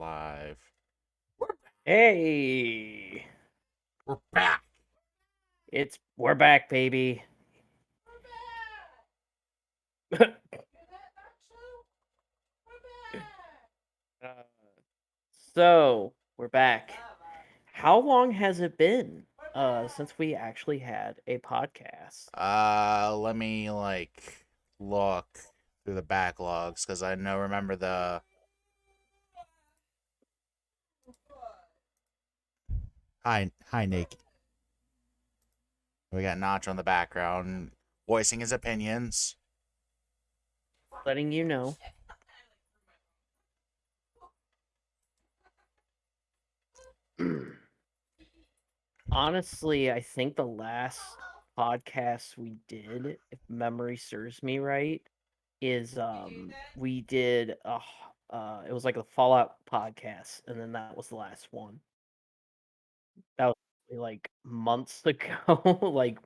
live. Hey, We're back. we're back, baby. Uh, so we're back. How long has it been since we actually had a podcast? Let me look through the backlogs because I remember the hi Nick. We got Notch on the background voicing his opinions. Letting you know. Honestly, I think the last podcast we did, if memory serves me right, is we did it was like a Fallout podcast, and then that was the last one. That was like months ago, like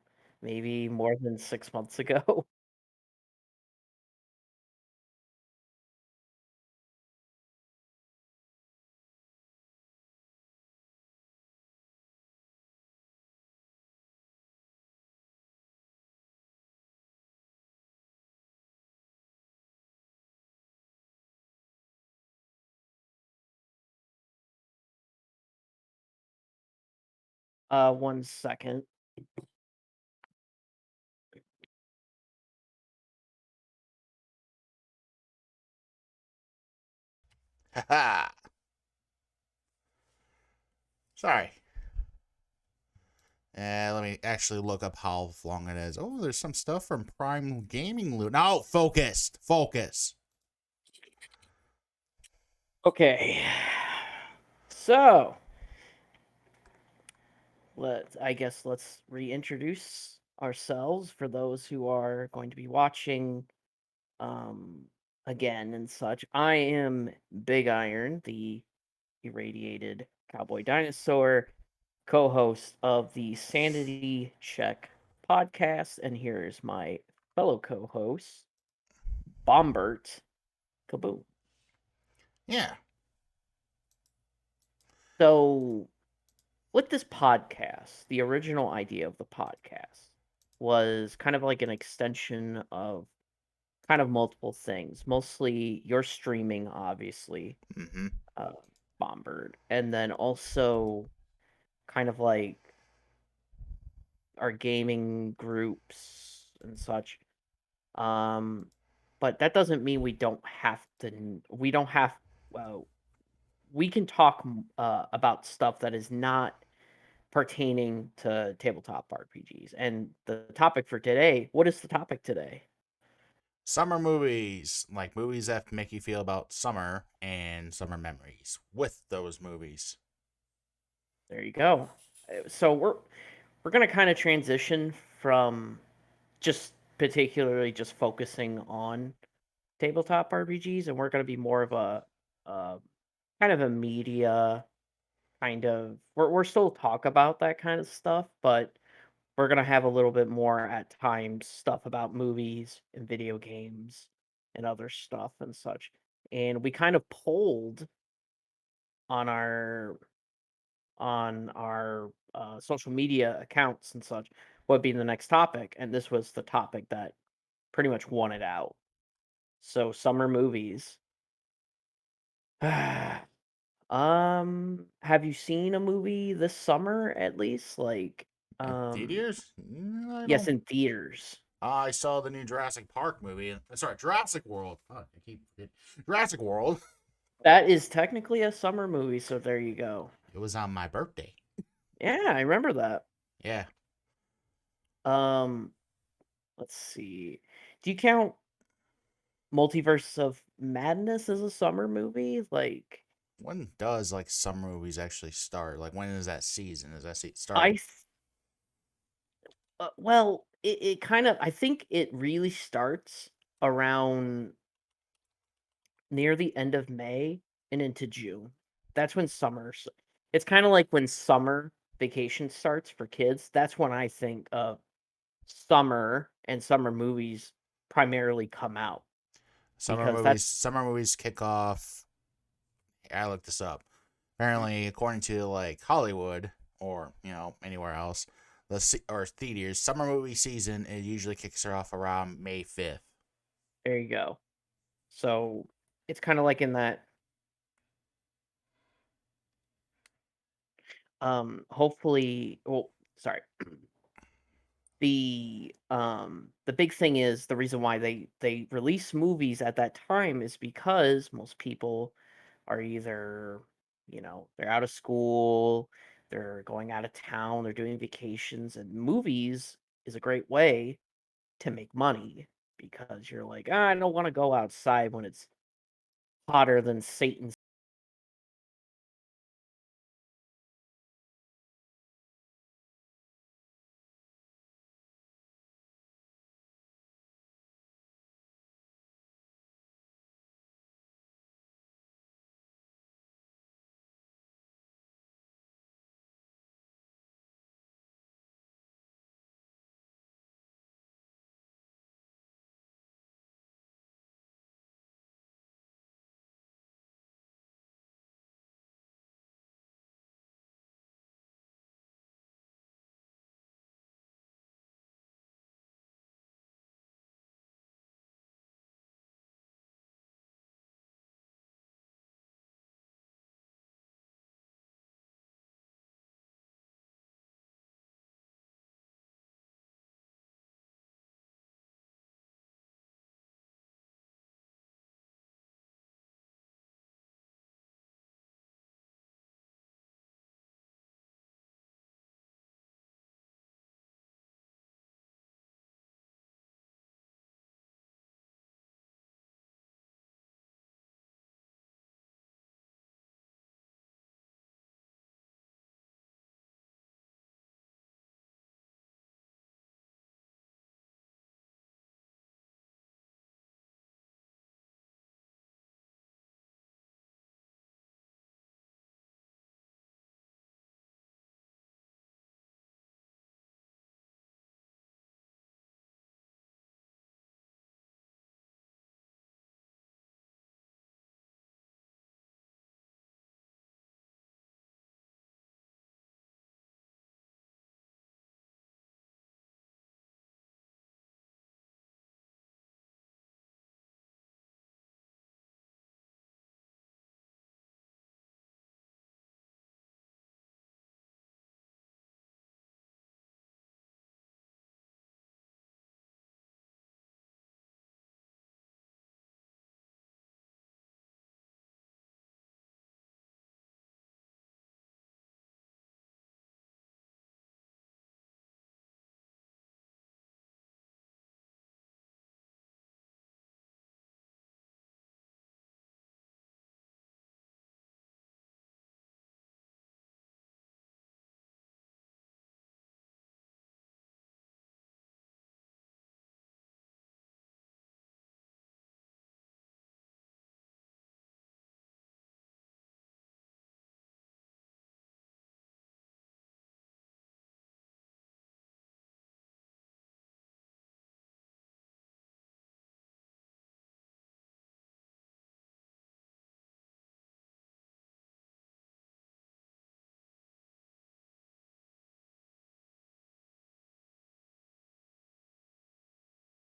maybe more than 6 months ago. One second. Haha. Sorry. Let me actually look up how long it is. Oh, there's some stuff from Prime Gaming Loot. No, focus. Okay. So, let's reintroduce ourselves for those who are going to be watching um again and such. I am Big Iron, the irradiated cowboy dinosaur, co-host of the Sanity Check podcast, and here's my fellow co-host, BombertKaboom. Yeah. So, with this podcast, the original idea of the podcast was kind of like an extension of kind of multiple things. Mostly your streaming, obviously, Mm-hmm. uh, Bombard, and then also kind of like our gaming groups and such. Um, but that doesn't mean we don't have to. We don't have. Well, we can talk about stuff that is not pertaining to tabletop RPGs. And the topic for today. What is the topic today? Summer movies, like movies that make you feel about summer and summer memories with those movies. There you go. So we're gonna kind of transition from just particularly just focusing on tabletop RPGs, and we're gonna be more of a kind of a media kind of. We're still talk about that kind of stuff, but we're gonna have a little bit more at times stuff about movies and video games and other stuff and such. And we kind of polled on our social media accounts and such what would be the next topic, and this was the topic that pretty much won it out. So summer movies. Have you seen a movie this summer at least? Like, In um, theaters? I yes, don't. in theaters. I saw the new Jurassic Park movie. Sorry, Jurassic World. Oh, I keep forgetting. Jurassic World. That is technically a summer movie, so there you go. It was on my birthday. Yeah, I remember that. Yeah. Um, let's see. Do you count Multiverse of Madness as a summer movie? Like, When does summer movies actually start? Like when is that season? Does that start? I, well, it kind of, I think it really starts around near the end of May and into June. That's when it's kind of like when summer vacation starts for kids. That's when I think of summer and summer movies primarily come out Summer because movies. that's Summer movies kick off I looked this up. Apparently, according to like Hollywood or anywhere else, or theaters, summer movie season it usually kicks off around May 5th. There you go. So it's kind of like in that. Hopefully, well, sorry. The big thing is the reason why they release movies at that time is because most people are either, they're out of school, they're going out of town, they're doing vacations, and movies is a great way to make money because you're like, "Ah, I don't want to go outside when it's hotter than Satan's."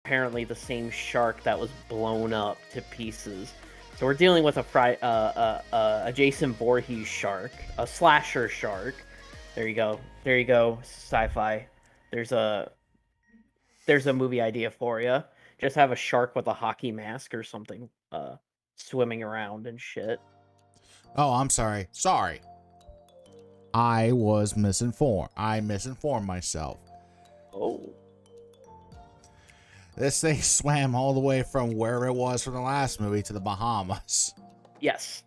Apparently the same shark that was blown up to pieces. So we're dealing with a Jason Voorhees shark, a slasher shark. There you go. There you go. Sci-fi. There's a there's a movie idea for you. Just have a shark with a hockey mask or something, swimming around and shit. Oh, I'm sorry. Sorry. I was misinformed. I misinformed myself. Oh, This thing swam all the way from where it was from the last movie to the Bahamas. yes.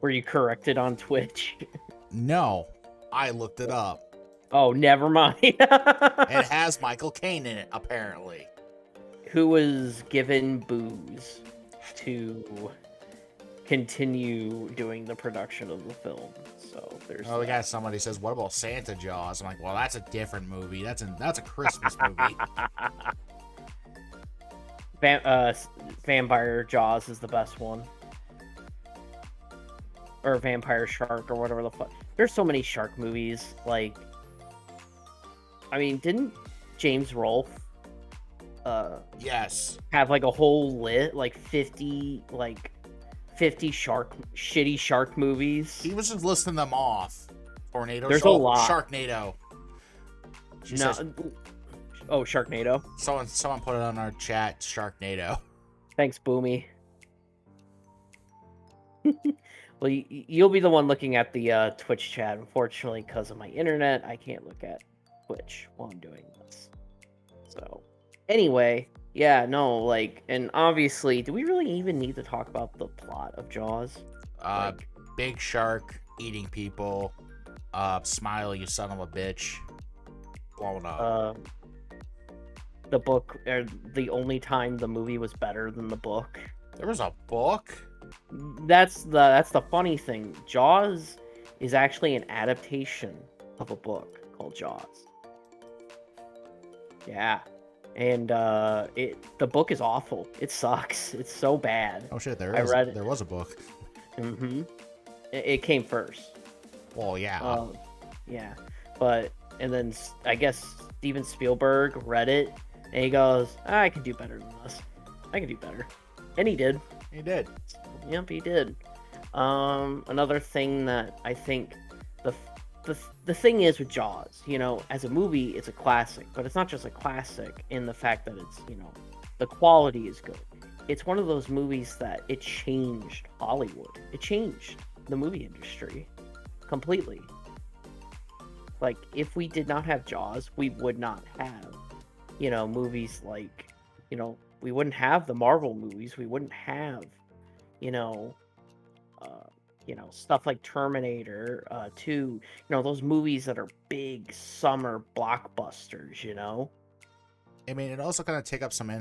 Were you corrected on Twitch? No, I looked it up. Oh, never mind. It has Michael Caine in it, apparently. Who was given booze to continue doing the production of the film. So there's Oh, we got somebody says, "What about Santa Jaws?" I'm like, "Well, that's a different movie. That's a Christmas movie." Vampire Jaws is the best one. or Vampire Shark or whatever the fuck. There's so many shark movies. Like, I mean, didn't James Rolfe Yes. have like a whole like 50 shitty shark movies? He was just listing them off. Tornado. There's a lot. Sharknado. She No. says, Oh, Sharknado. someone put it on our chat. Sharknado. Thanks, Boomy. Well, you'll be the one looking at the Twitch chat. Unfortunately, because of my internet, I can't look at Twitch while I'm doing this. So, anyway, yeah, no, like, and obviously, do we really even need to talk about the plot of Jaws? Like, Big shark eating people. Smiley, you son of a bitch. Blown up. the book, or the only time the movie was better than the book. There was a book? That's the funny thing. Jaws is actually an adaptation of a book called Jaws. Yeah. And the book is awful. It sucks. It's so bad. Oh shit, there was a book. Mm-hmm. It came first. Well, yeah. Yeah. But, and then I guess Steven Spielberg read it, and he goes, I can do better than this. I can do better. And he did. He did. Yep, he did. Another thing that I think the thing is with Jaws, you know, as a movie, it's a classic, but it's not just a classic in the fact that it's, you know, the quality is good. It's one of those movies that it changed Hollywood. It changed the movie industry completely. Like, if we did not have Jaws, we would not have, you know, movies like, you know, we wouldn't have the Marvel movies. We wouldn't have, you know, stuff like Terminator 2, you know, those movies that are big summer blockbusters, you know? I mean, it also kind of take up some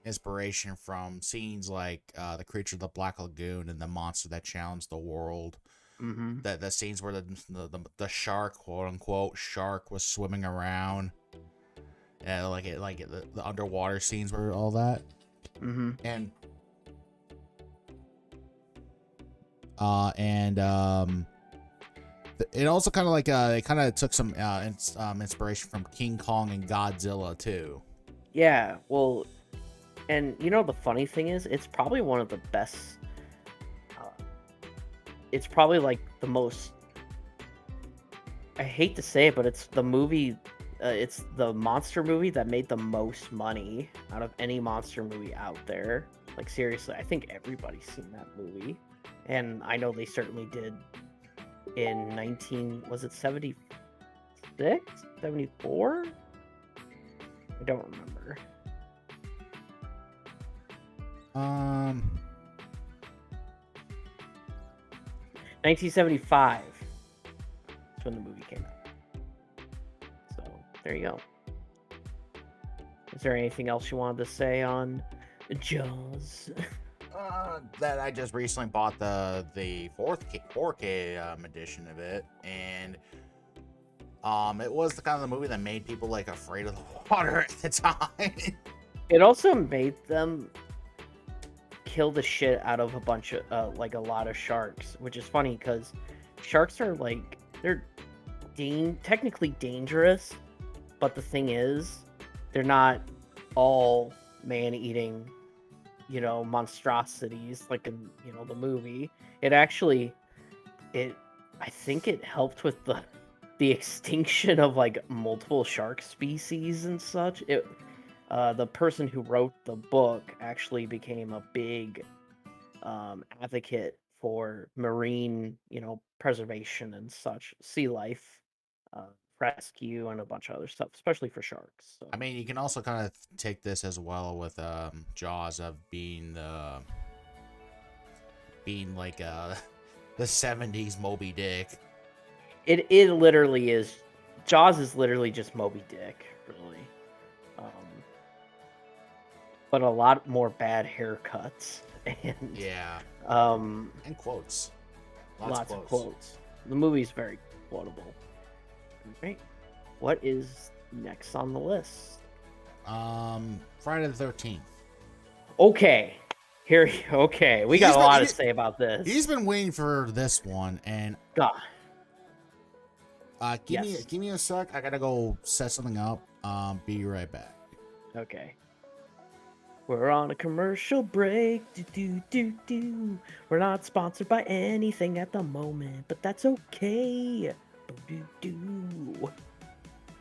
inspiration from scenes like the creature of the Black Lagoon and the monster that challenged the world. Mm-hmm. The scenes where the shark, quote unquote, shark was swimming around, and the underwater scenes were all that. Mm-hmm. It also kind of it kind of took some inspiration from King Kong and Godzilla too. Yeah, well, and you know the funny thing is, it's probably one of the best. It's probably like the most. I hate to say it, but it's the movie. It's the monster movie that made the most money out of any monster movie out there. Like, seriously, I think everybody's seen that movie, and I know they certainly did. In 76, 74? I don't remember. 1975. That's when the movie came out. So there you go. Is there anything else you wanted to say on Jaws? That I just recently bought the 4K edition of it, and it was the kind of the movie that made people like afraid of the water at the time. It also made them kill the shit out of a bunch of like a lot of sharks, which is funny because sharks are like, they're technically dangerous, but the thing is, they're not all man-eating, you know, monstrosities like in, you know, the movie. I think it helped with the extinction of like multiple shark species and such. The person who wrote the book actually became a big advocate for marine, you know, preservation and such, sea life rescue, and a bunch of other stuff, especially for sharks. So. I mean, you can also kind of take this as well with Jaws of being like the 70s Moby Dick. It literally is. Jaws is literally just Moby Dick, really. But a lot more bad haircuts and yeah, and quotes. Lots of quotes. The movie's very quotable. Right. What is next on the list? Friday the 13th. Okay. Here, okay, we got a lot to say about this. He's been waiting for this one, and God. give me a sec. I gotta go set something up. Be right back. Okay. We're on a commercial break. Do. We're not sponsored by anything at the moment, but that's okay. Do.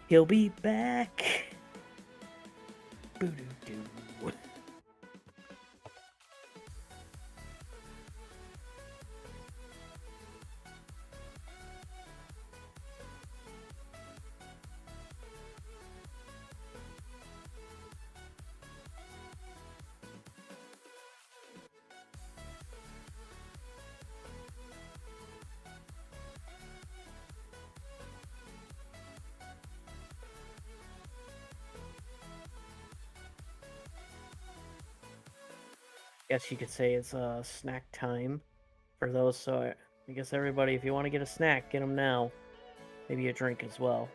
He'll be back. Do. Guess you could say it's snack time for those. So I guess everybody, if you want to get a snack, get them now. Maybe a drink as well.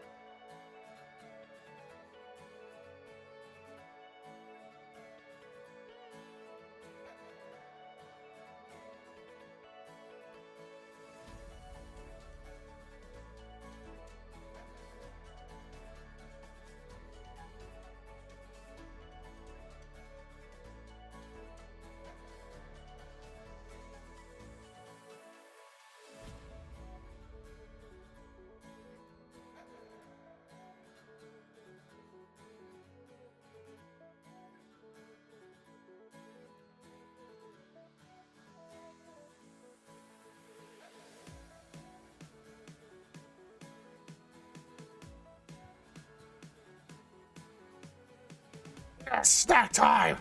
Snack time.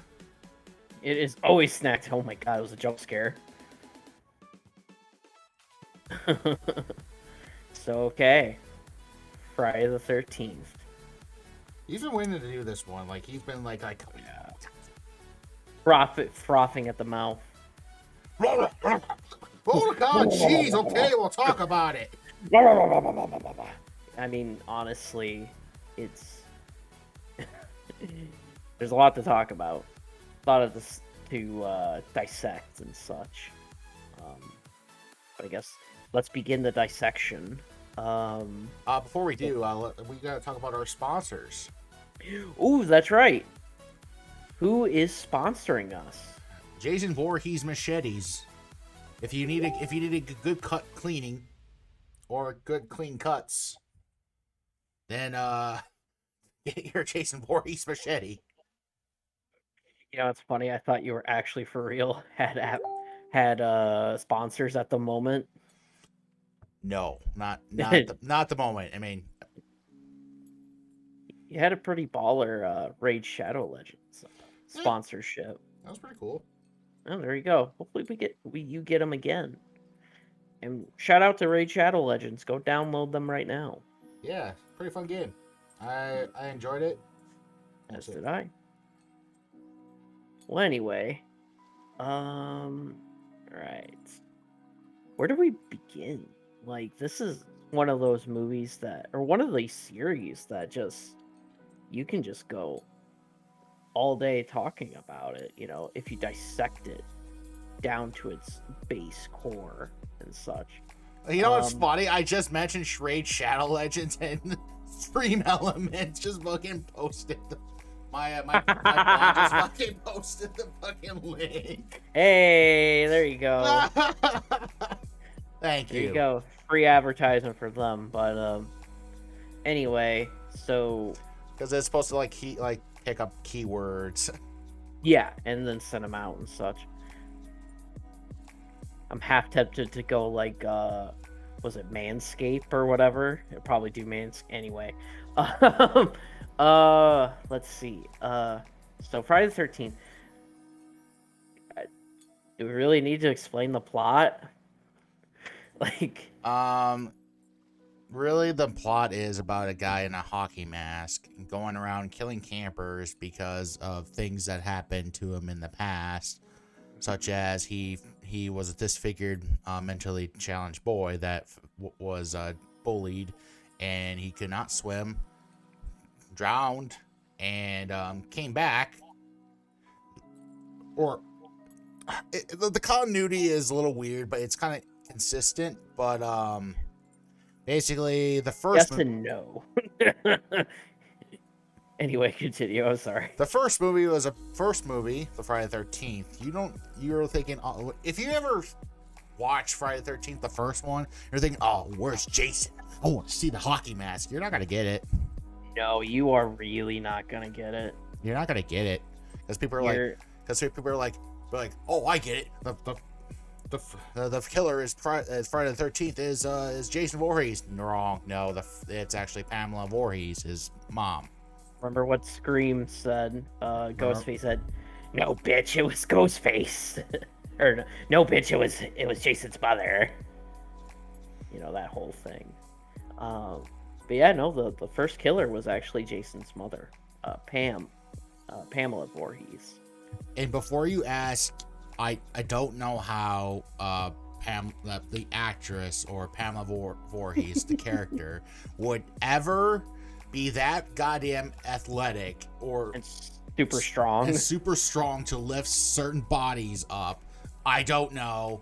It is always snack time. Oh my god, it was a jump scare. So okay, Friday the 13th. He's been waiting to do this one. Like he's been like Yeah. Frothing at the mouth. Oh God, jeez. Okay, we'll talk about it. I mean, honestly, it's there's a lot to talk about. A lot of this to dissect and such. But I guess let's begin the dissection. Before we do, we gotta talk about our sponsors. Ooh, that's right. Who is sponsoring us? Jason Voorhees Machetes. If you need a good cut cleaning or good clean cuts, then get your Jason Voorhees Machete. You know, it's funny. I thought you were actually for real. Had sponsors at the moment. No, not the moment. I mean, You had a pretty baller Raid Shadow Legends sponsorship. That was pretty cool. Oh, there you go. Hopefully you get them again. And shout out to Raid Shadow Legends. Go download them right now. Yeah, pretty fun game. I enjoyed it. As did I. Well, anyway, right. Where do we begin? Like, this is one of those movies or one of these series that you can just go all day talking about it, you know, if you dissect it down to its base core and such. You know what's funny? I just mentioned Raid Shadow Legends and Stream Elements just fucking posted my bot just fucking posted the fucking link. Hey, there you go. Thank you. There you go. Free advertisement for them. But anyway, so because it's supposed to pick up keywords. Yeah, and then send them out and such. I'm half tempted to go was it Manscape or whatever? It'll probably do anyway. Let's see. So Friday the 13th. Do we really need to explain the plot? Really, the plot is about a guy in a hockey mask going around killing campers because of things that happened to him in the past, such as he was a disfigured, mentally challenged boy that was bullied, and he could not swim, drowned, and came back, or the continuity is a little weird, but it's kind of consistent. But basically Yes and no. Anyway, continue. I'm sorry. the first movie was a first movie, the Friday the 13th. You're thinking, if you ever watch Friday the 13th, the first one, you're thinking, oh, where's Jason? I want to see the hockey mask. You're not gonna get it. No, you are really not gonna get it. You're not gonna get it because people are like, oh, I get it. The killer is Friday the 13th is Jason Voorhees. Wrong. No, it's actually Pamela Voorhees, his mom. Remember what Scream said? Remember? Ghostface said, "No, bitch, it was Ghostface." Or no, bitch, it was Jason's mother. You know that whole thing. But yeah, no, the first killer was actually Jason's mother, Pamela Voorhees. And before you ask, I don't know how the actress or Pamela Voorhees, the character, would ever be that goddamn athletic or And super strong to lift certain bodies up. I don't know.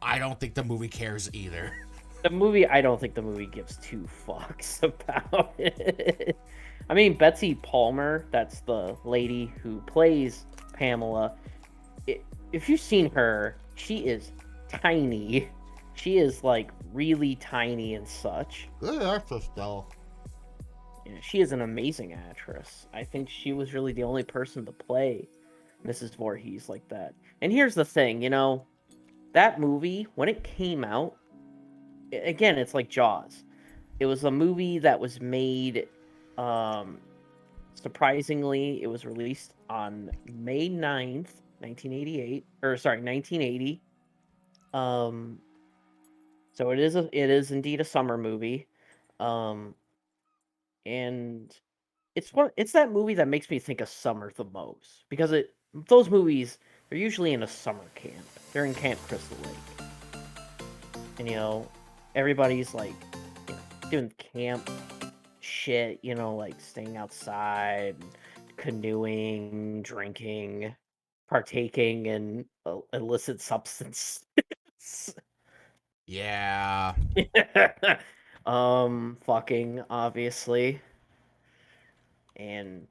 I don't think the movie cares either. I don't think the movie gives two fucks about it. I mean, Betsy Palmer, that's the lady who plays Pamela. If you've seen her, she is tiny. She is like really tiny and such. Good actress though. Yeah, she is an amazing actress. I think she was really the only person to play Mrs. Voorhees like that. And here's the thing, that movie, when it came out, again, it's like Jaws. It was a movie that was made, surprisingly, it was released on May 9th, 1988, or sorry, 1980. So it is indeed a summer movie. And it's that movie that makes me think of summer the most because those movies, they're usually in a summer camp. They're in Camp Crystal Lake. And everybody's like doing camp shit, like staying outside, canoeing, drinking, partaking in illicit substance. Yeah. Fucking obviously. And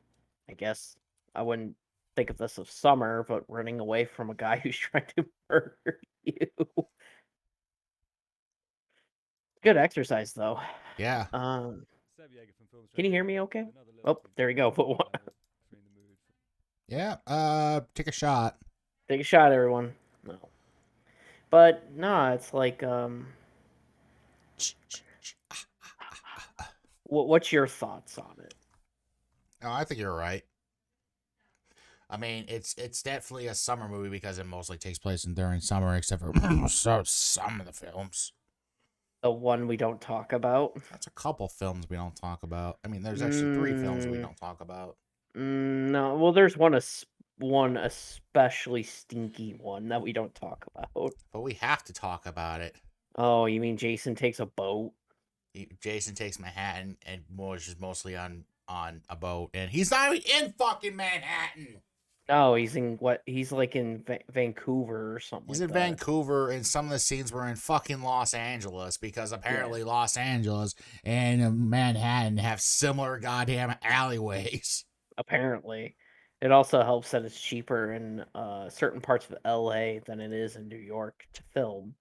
I guess I wouldn't think of this as summer, but running away from a guy who's trying to murder you. Good exercise though. Yeah. Can you hear me okay? Oh, there we go. But Yeah. Take a shot. take a shot, everyone. No. But no, it's like what's your thoughts on it? Oh, I think you're right. I mean, it's definitely a summer movie because it mostly takes place during summer, except for some of the films. The one we don't talk about. That's a couple films we don't talk about. I mean, there's actually 3 films we don't talk about. No, well, there's one especially stinky one that we don't talk about. But we have to talk about it. Oh, you mean Jason takes a boat? Jason takes Manhattan and was just mostly on a boat, and he's not even in fucking Manhattan. No, he's in what? He's like in Vancouver or something. He's like in that. Vancouver, and some of the scenes were in fucking Los Angeles because apparently Yeah. Los Angeles and Manhattan have similar goddamn alleyways. Apparently, it also helps that it's cheaper in certain parts of LA than it is in New York to film.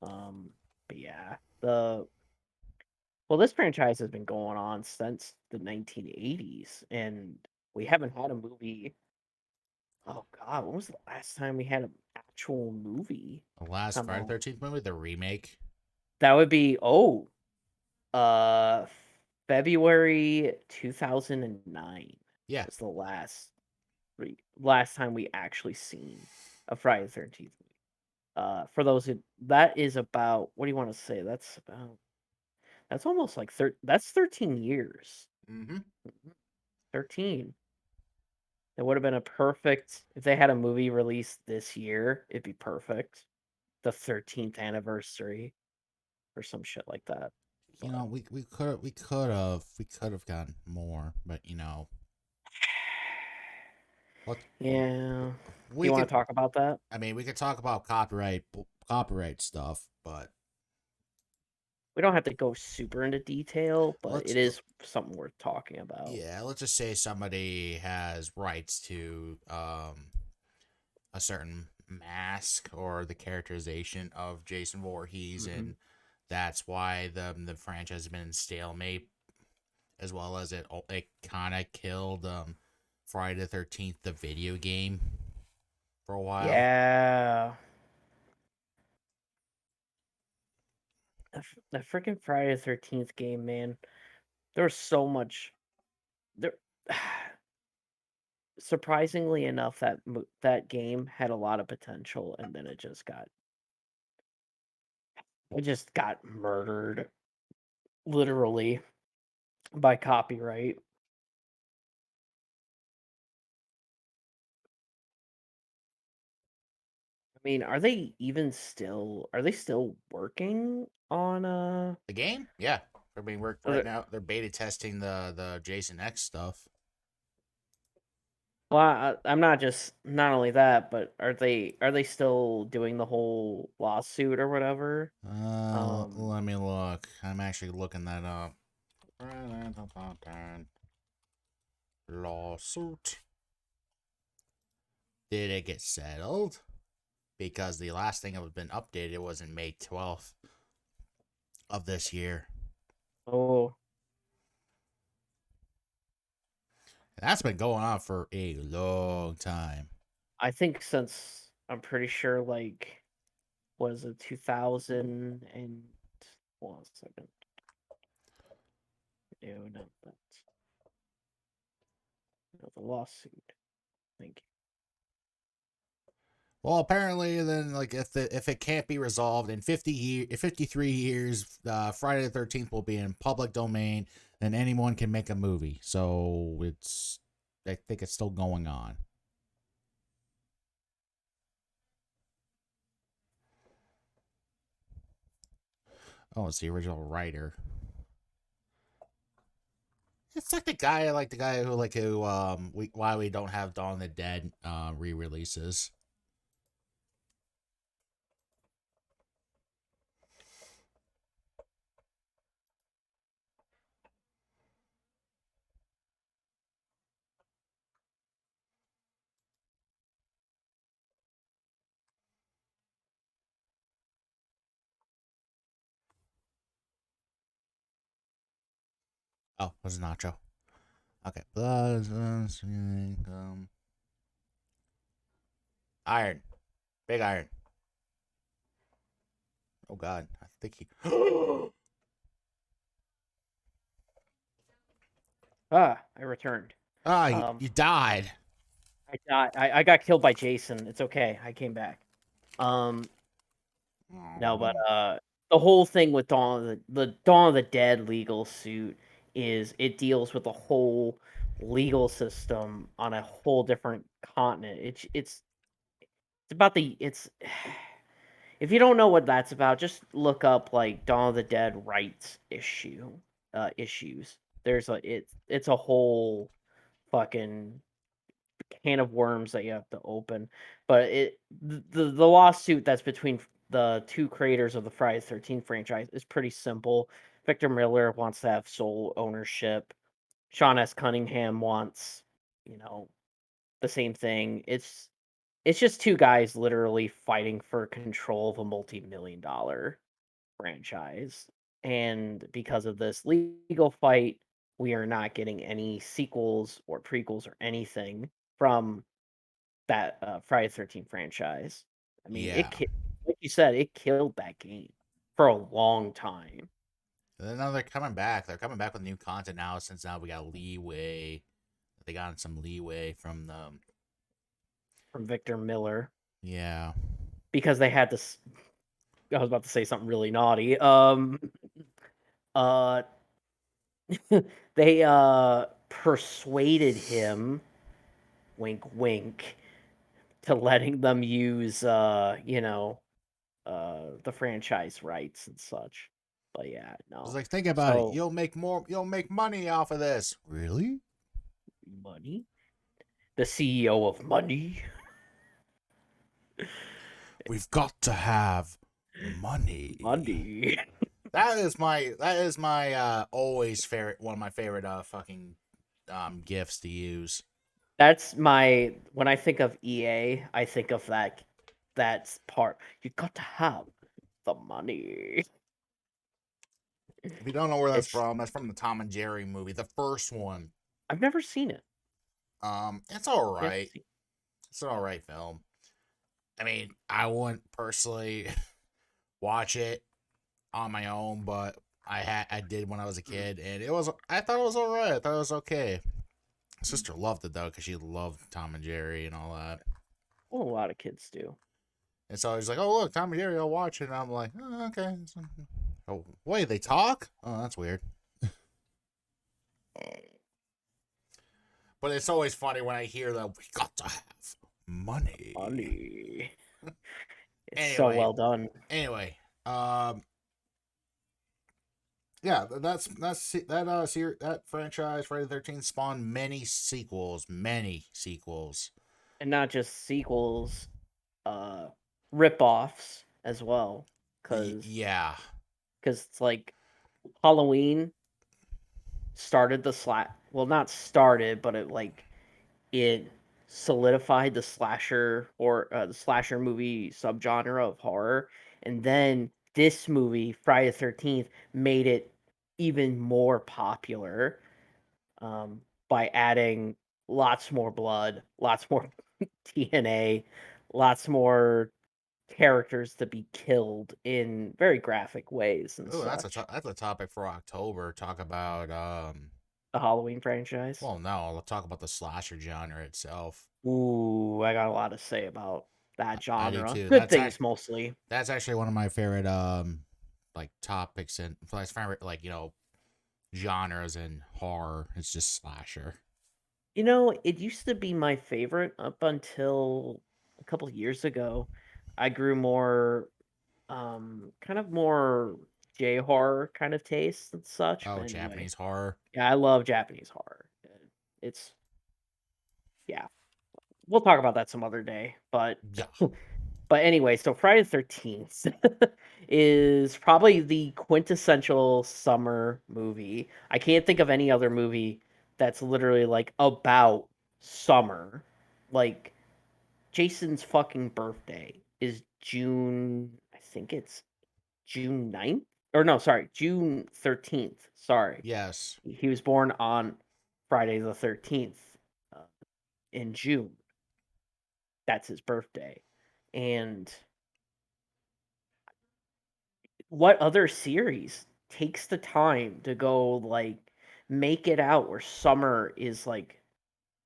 But yeah, this franchise has been going on since the 1980s, and we haven't had a movie. Oh God, when was the last time we had an actual movie The last come Friday out? the 13th movie, the remake. That would be uh, February 2009 Yeah. was the last time we actually seen a Friday the 13th movie. For those that is about, what do you want to say? That's almost like that's 13 years. Mm-hmm. 13. It would have been a perfect if they had a movie released this year, it'd be perfect. The 13th anniversary or some shit like that. You But know, we could have gotten more, but What Yeah. Do we you want could, to talk about that? I mean, we could talk about copyright stuff, but We don't have to go super into detail, but let's it is something worth talking about. yeah, let's just say somebody has rights to a certain mask or the characterization of Jason Voorhees, Hmm. and that's why the franchise has been in stalemate, as well as it kind of killed Friday the 13th, the video game, for a while. Yeah. The freaking Friday the 13th game, man. There was so much there. Surprisingly enough, that game had a lot of potential, and then it just got murdered, literally, by copyright. I mean, are they still working on The game, yeah, they're being worked right other- now. They're beta testing the Jason X stuff. well, I'm not just not only that, but are they still doing the whole lawsuit or whatever? Let me look. I'm actually looking that up. Lawsuit. Did it get settled? Because the last thing that was been updated was in May 12th of this year. Oh, And that's been going on for a long time. I think since I'm pretty sure like was it 2000 and hold on a second. No, no, that's no, the lawsuit. Thank Well, apparently, then if it can't be resolved in 53 years, Friday the 13th will be in public domain, and anyone can make a movie. So I think it's still going on. Oh, it's the original writer. It's like the guy why we don't have Dawn of the Dead re-releases. Oh, was Nacho? Okay, Iron, Big Iron. Oh God, I think he. you. I returned. Ah, Um, you died. I got killed by Jason. It's okay. I came back. Um, no, but Aw. the whole thing with the Dawn of the Dead legal suit is it deals with the whole legal system on a whole different continent. It's about the it's if you don't know what that's about, just look up like Dawn of the Dead rights issues. There's it's a whole fucking can of worms that you have to open. But the lawsuit that's between the two creators of the Friday the 13th franchise is pretty simple. Victor Miller wants to have sole ownership. Sean S. Cunningham wants, you know, the same thing. It's just two guys literally fighting for control of a multi-million-dollar franchise. And because of this legal fight, we are not getting any sequels or prequels or anything from that Friday the 13th franchise. I mean, Yeah. like you said, it killed that game for a long time And then now they're coming back. They're coming back with new content now. Since now we got leeway. They got some leeway from the. from Victor Miller Yeah. because they had this. I was about to say something really naughty. Uh, they persuaded him, wink, wink, to letting them use the franchise rights and such. But yeah, It's no. like, think about it. So You'll make money off of this. Really? money. the CEO of money. We've got to have money. Money. That is my always favorite, one of my favorite fucking gifts to use. That's my when I think of EA, I think of that part. You got to have the money. If you don't know where It's that's from the Tom and Jerry movie, the first one. I've never seen it. It's all Yet right. to see. It's an all right film. I mean, I wouldn't personally watch it on my own, but I did when I was a kid, and I thought it was all right. I thought it was okay. Sister loved it though because she loved Tom and Jerry and all that. Well, a lot of kids do. And so I was like, "Oh look, Tom and Jerry, I'll watch it." And I'm like, "Oh, okay." Oh wait, they talk? Oh, that's weird. But it's always funny when I hear that we got to have money. Money. It's so Anyway, well done. anyway, um, yeah, that franchise Friday the 13th spawned many sequels. And not just sequels, rip-offs as well. Cause Yeah. cause it's like Halloween started the well, not started, but it solidified the slasher or the slasher movie subgenre of horror, and then this movie Friday the 13th made it even more popular, by adding lots more blood, lots more DNA, lots more characters to be killed in very graphic ways and Oh, such. that's a topic for October. Talk about The Halloween franchise. well, no, I'll talk about the slasher genre itself. Ooh, I got a lot to say about that I do genre. too. Good things mostly. That's actually one of my favorite like topics and my favorite like genres in horror. It's just slasher. It used to be my favorite up until a couple years ago. I grew more, kind of more J horror kind of taste and such. Oh, But anyway, Japanese horror. yeah, I love Japanese horror. It's Yeah, we'll talk about that some other day. But Yeah. anyway, so Friday the 13th is probably the quintessential summer movie. I can't think of any other movie that's literally like about summer. Like Jason's fucking birthday is June, I think it's June 9th, or no, sorry, June 13th. Sorry. Yes. He was born on Friday the 13th, uh, in June. That's his birthday. And what other series takes the time to go like make it out where summer is like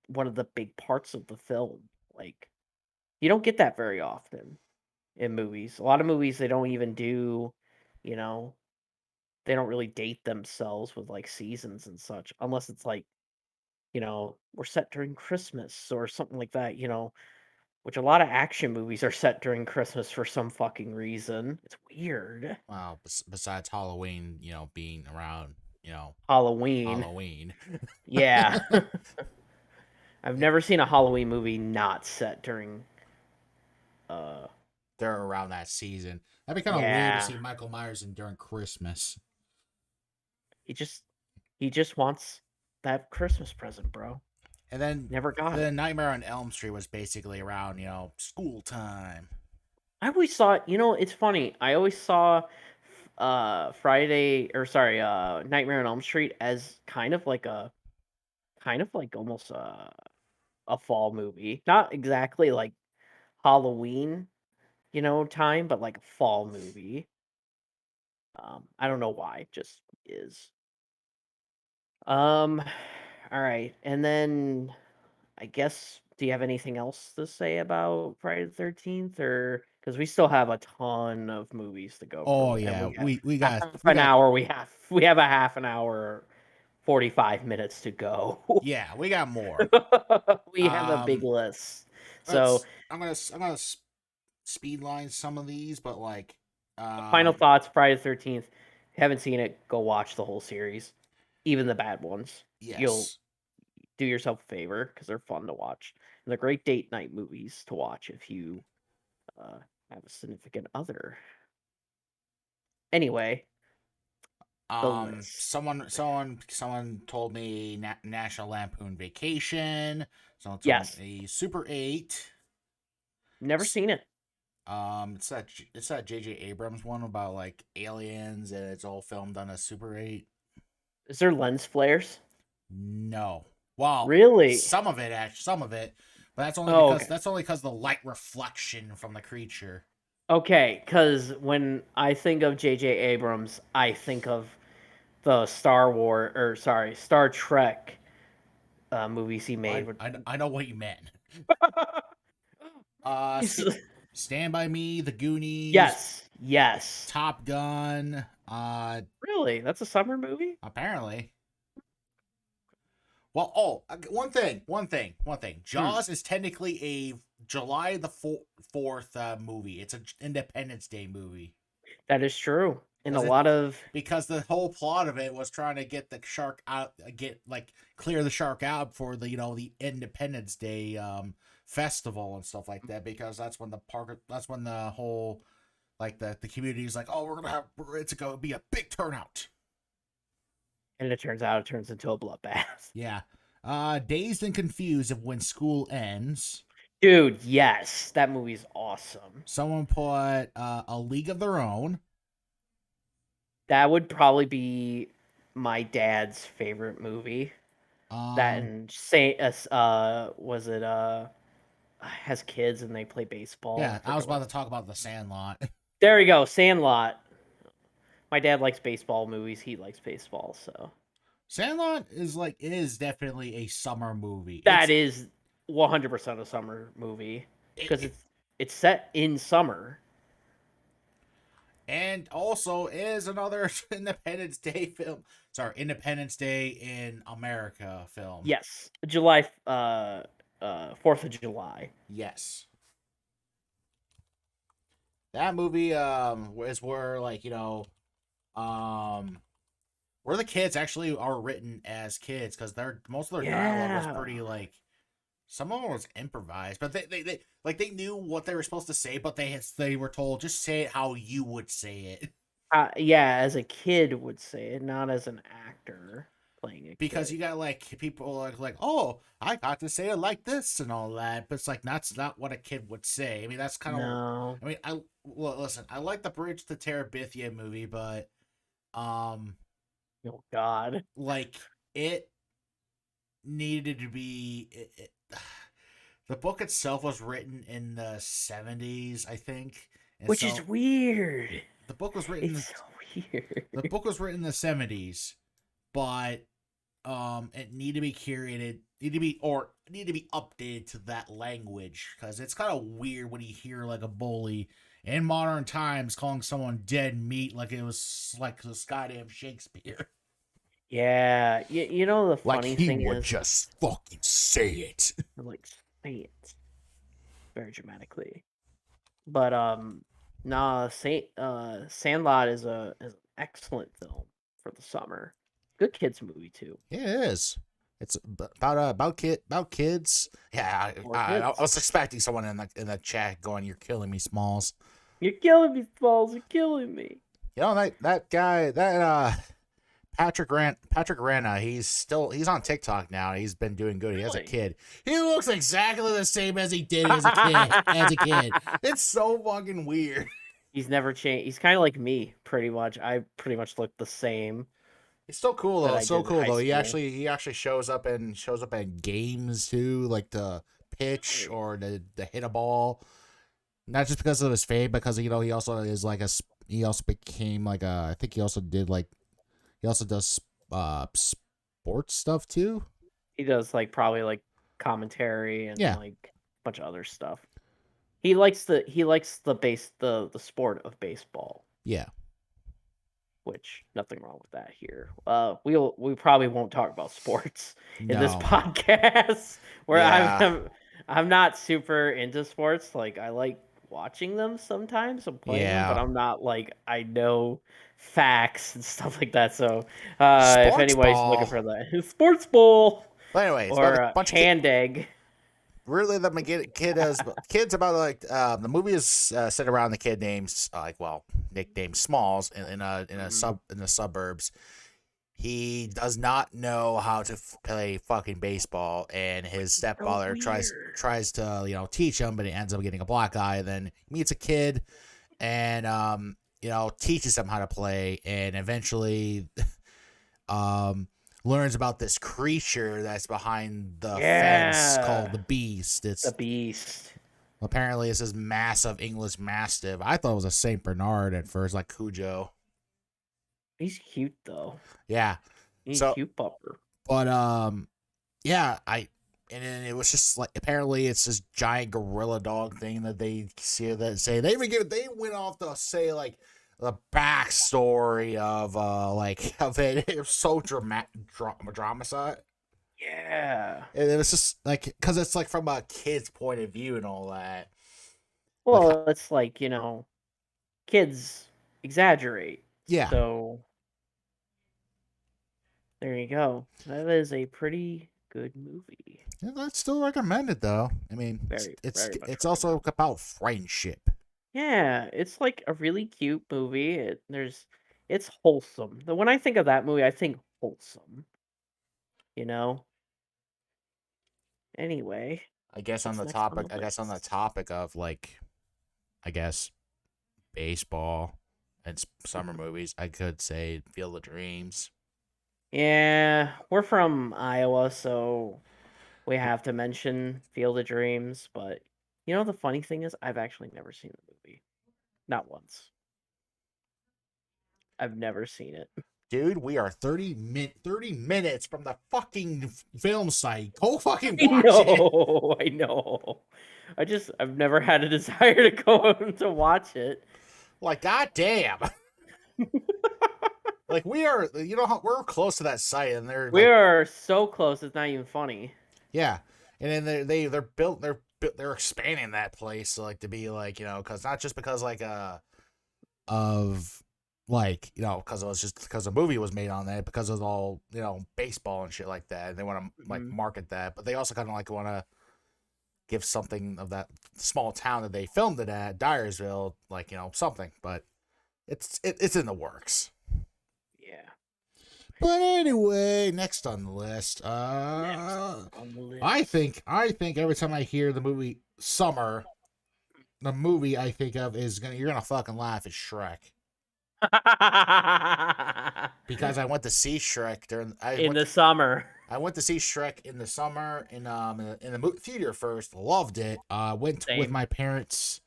one of the big parts of the film? Like you don't get that very often in movies. A lot of movies they don't even do, you know, they don't really date themselves with like seasons and such unless it's like, we're set during Christmas or something like that, which a lot of action movies are set during Christmas for some fucking reason. It's weird. Well, besides Halloween, being around, Halloween. Halloween. Yeah. I've never seen a Halloween movie not set during uh They're around that season. That'd be kind of weird to yeah. see Michael Myers in during Christmas. He just he just wants that Christmas present, bro. And then Never got the it. Nightmare on Elm Street was basically around, school time. I always saw it, it's funny. I always saw Friday or sorry, Nightmare on Elm Street as kind of like almost a fall movie. Not exactly like Halloween, time, but like a fall movie. I don't know why, it just is. Um, all right, and then I guess, do you have anything else to say about Friday the 13th, or because we still have a ton of movies to go Oh through, and yeah, we have we a got half we an got hour. We have a half an hour, 45 minutes to go. yeah, we got more. We have a big Um, list. So, I'm gonna speed line some of these, but like, final um, thoughts: Friday the 13th. If you haven't seen it, go watch the whole series, even the bad ones. You'll yes, do yourself a favor because they're fun to watch. And they're great date night movies to watch if you uh, have a significant other. Anyway, the list. Someone told me National Lampoon Vacation. Someone told Yes, me Super 8. never seen it. It's that J.J. Abrams one about like aliens, and it's all filmed on a Super 8. Is there lens flares? No, well, Really? some of it, but Oh, okay. that's only because the light reflection from the creature. Okay, because when I think of J.J. Abrams, I think of the Star Trek movies he made. I know what you meant. He's- Stand by Me, The Goonies, yes, yes. Top Gun. Really? That's a summer movie? Apparently. Well, one thing. Hmm. Jaws is technically a July the 4th movie. It's an Independence Day movie. That is true. And a Because lot of because the whole plot of it was trying to get the shark out, clear the shark out for the the Independence Day festival and stuff like that. Because that's when the whole the community is like, oh, it's going to be a big turnout. and it turns out it turns into a bloodbath. Yeah. Dazed and Confused of When School Ends. Dude, yes. That movie's awesome. Someone put A League of Their Own. That would probably be my dad's favorite movie. That Um, and Saint was it has kids and they play baseball. yeah, I I was forget about what. to talk about The Sandlot. There we go, Sandlot. My dad likes baseball movies. He likes baseball, so Sandlot is definitely a summer movie. that is 100% a summer movie It, because it it's set in summer. and also is another Independence Day film. Sorry, Independence Day in America film. Yes, July 4th of July. Yes. That movie is where where the kids actually are written as kids because most of their dialogue was Yeah. pretty some of it was improvised, but they knew what they were supposed to say, but they were told just say it how you would say it Yeah, as a kid would say it, not as an actor playing a because kid. you got people oh, I got to say it like this and all that, but it's like that's not what a kid would say. I mean that's kind of No. I mean I well, listen, I like the Bridge to Terabithia movie, but um Oh God. like it needed to be the book itself was written in the 70s, I think, and Which is so weird. the book was written It's so weird. the book was written in the 70s, but it needed to be curated, need to be updated to that language because it's kind of weird when you hear like a bully in modern times calling someone dead meat like it was like this goddamn Shakespeare. Yeah. You know the Like funny he thing would is, just fucking say it. like say it very dramatically. But nah, Sandlot is an excellent film for the summer. Good kids movie too. Yeah, it is. It's about kids. Yeah, For kids. I was expecting someone in the chat going, "You're killing me, Smalls." You're killing me, Falls. You're killing me. You know that guy that Patrick Rana. He's on TikTok now. He's been doing good. He has a Really? kid. He looks exactly the same as he did as a kid. As a kid, it's so fucking weird. He's never changed. He's kind of like me, pretty much. I pretty much look the same It's so cool that though. I So did in cool high though. school. He actually shows up at games too, like to pitch Really? or to hit a ball. Not just because of his fame, because he also is he also became like a I think he also did he also does sports stuff too. He does like probably like commentary and Yeah, like a bunch of other stuff. He likes the sport of baseball, yeah, which nothing wrong with that here. We probably won't talk about sports in this no, podcast where yeah, I'm not super into sports. Like I like watching them sometimes and playing them, but yeah. I'm not like I know facts and stuff like that. So if Sports anybody's looking ball. for that, sports bowl. But anyway, it's about a or bunch of hand egg. really the kids about like the movie is set around the kid names nicknamed Smalls in the suburbs. He does not know how to play fucking baseball, and his So stepfather weird. tries to teach him, but he ends up getting a black eye. Then he meets a kid, and teaches him how to play, and eventually um learns about this creature that's behind the fence called Yeah, the Beast. the It's beast. apparently it's this massive English Mastiff. I thought it was a Saint Bernard at first, like Cujo. He's cute though. Yeah. He's a So, cute pupper. but yeah, and then it was just like apparently it's this giant gorilla dog thing that they see that say they went off to say like the backstory of of it. It was so dramatized. Yeah. And it was just like because it's like from a kid's point of view and all that. Like Well, it's like, kids exaggerate. yeah, So there you go. That is a pretty good movie. yeah, I'd still recommend it though. I mean, Very, very much it's also recommend. about friendship. Yeah, it's like a really cute movie. It's wholesome. When I think of that movie, I think wholesome, you know? Anyway, I guess on what's the next on topic, the I guess on the list? topic of I guess baseball and summer Mhm. movies, I could say Field of Dreams. Yeah, we're from Iowa, so we have to mention Field of Dreams, but the funny thing is I've actually never seen the movie. Not once. I've never seen it. Dude, we are 30 minutes from the fucking film site. Go fucking I watch it. know, I know. I've never had a desire to go to watch it. Like, goddamn. Like, we are, we're close to that site, and they're We like, are so close, it's not even funny. yeah. And then they're expanding that place, so, like, to be like, because not just because, like, of because it was just because the movie was made on that because of all baseball and shit like that, and they want to like Mhm. market that, but they also kind of like want to give something of that small town that they filmed it at, Dyersville, like something, but it's in the works. Yeah. But anyway, next on the list, Next on the I think every time I hear the movie Summer, the movie I think of is gonna you're gonna fucking laugh is Shrek. Because I went to see Shrek during in the summer. I went to see Shrek in the summer in the theater first. Loved it. Went with Same. my parents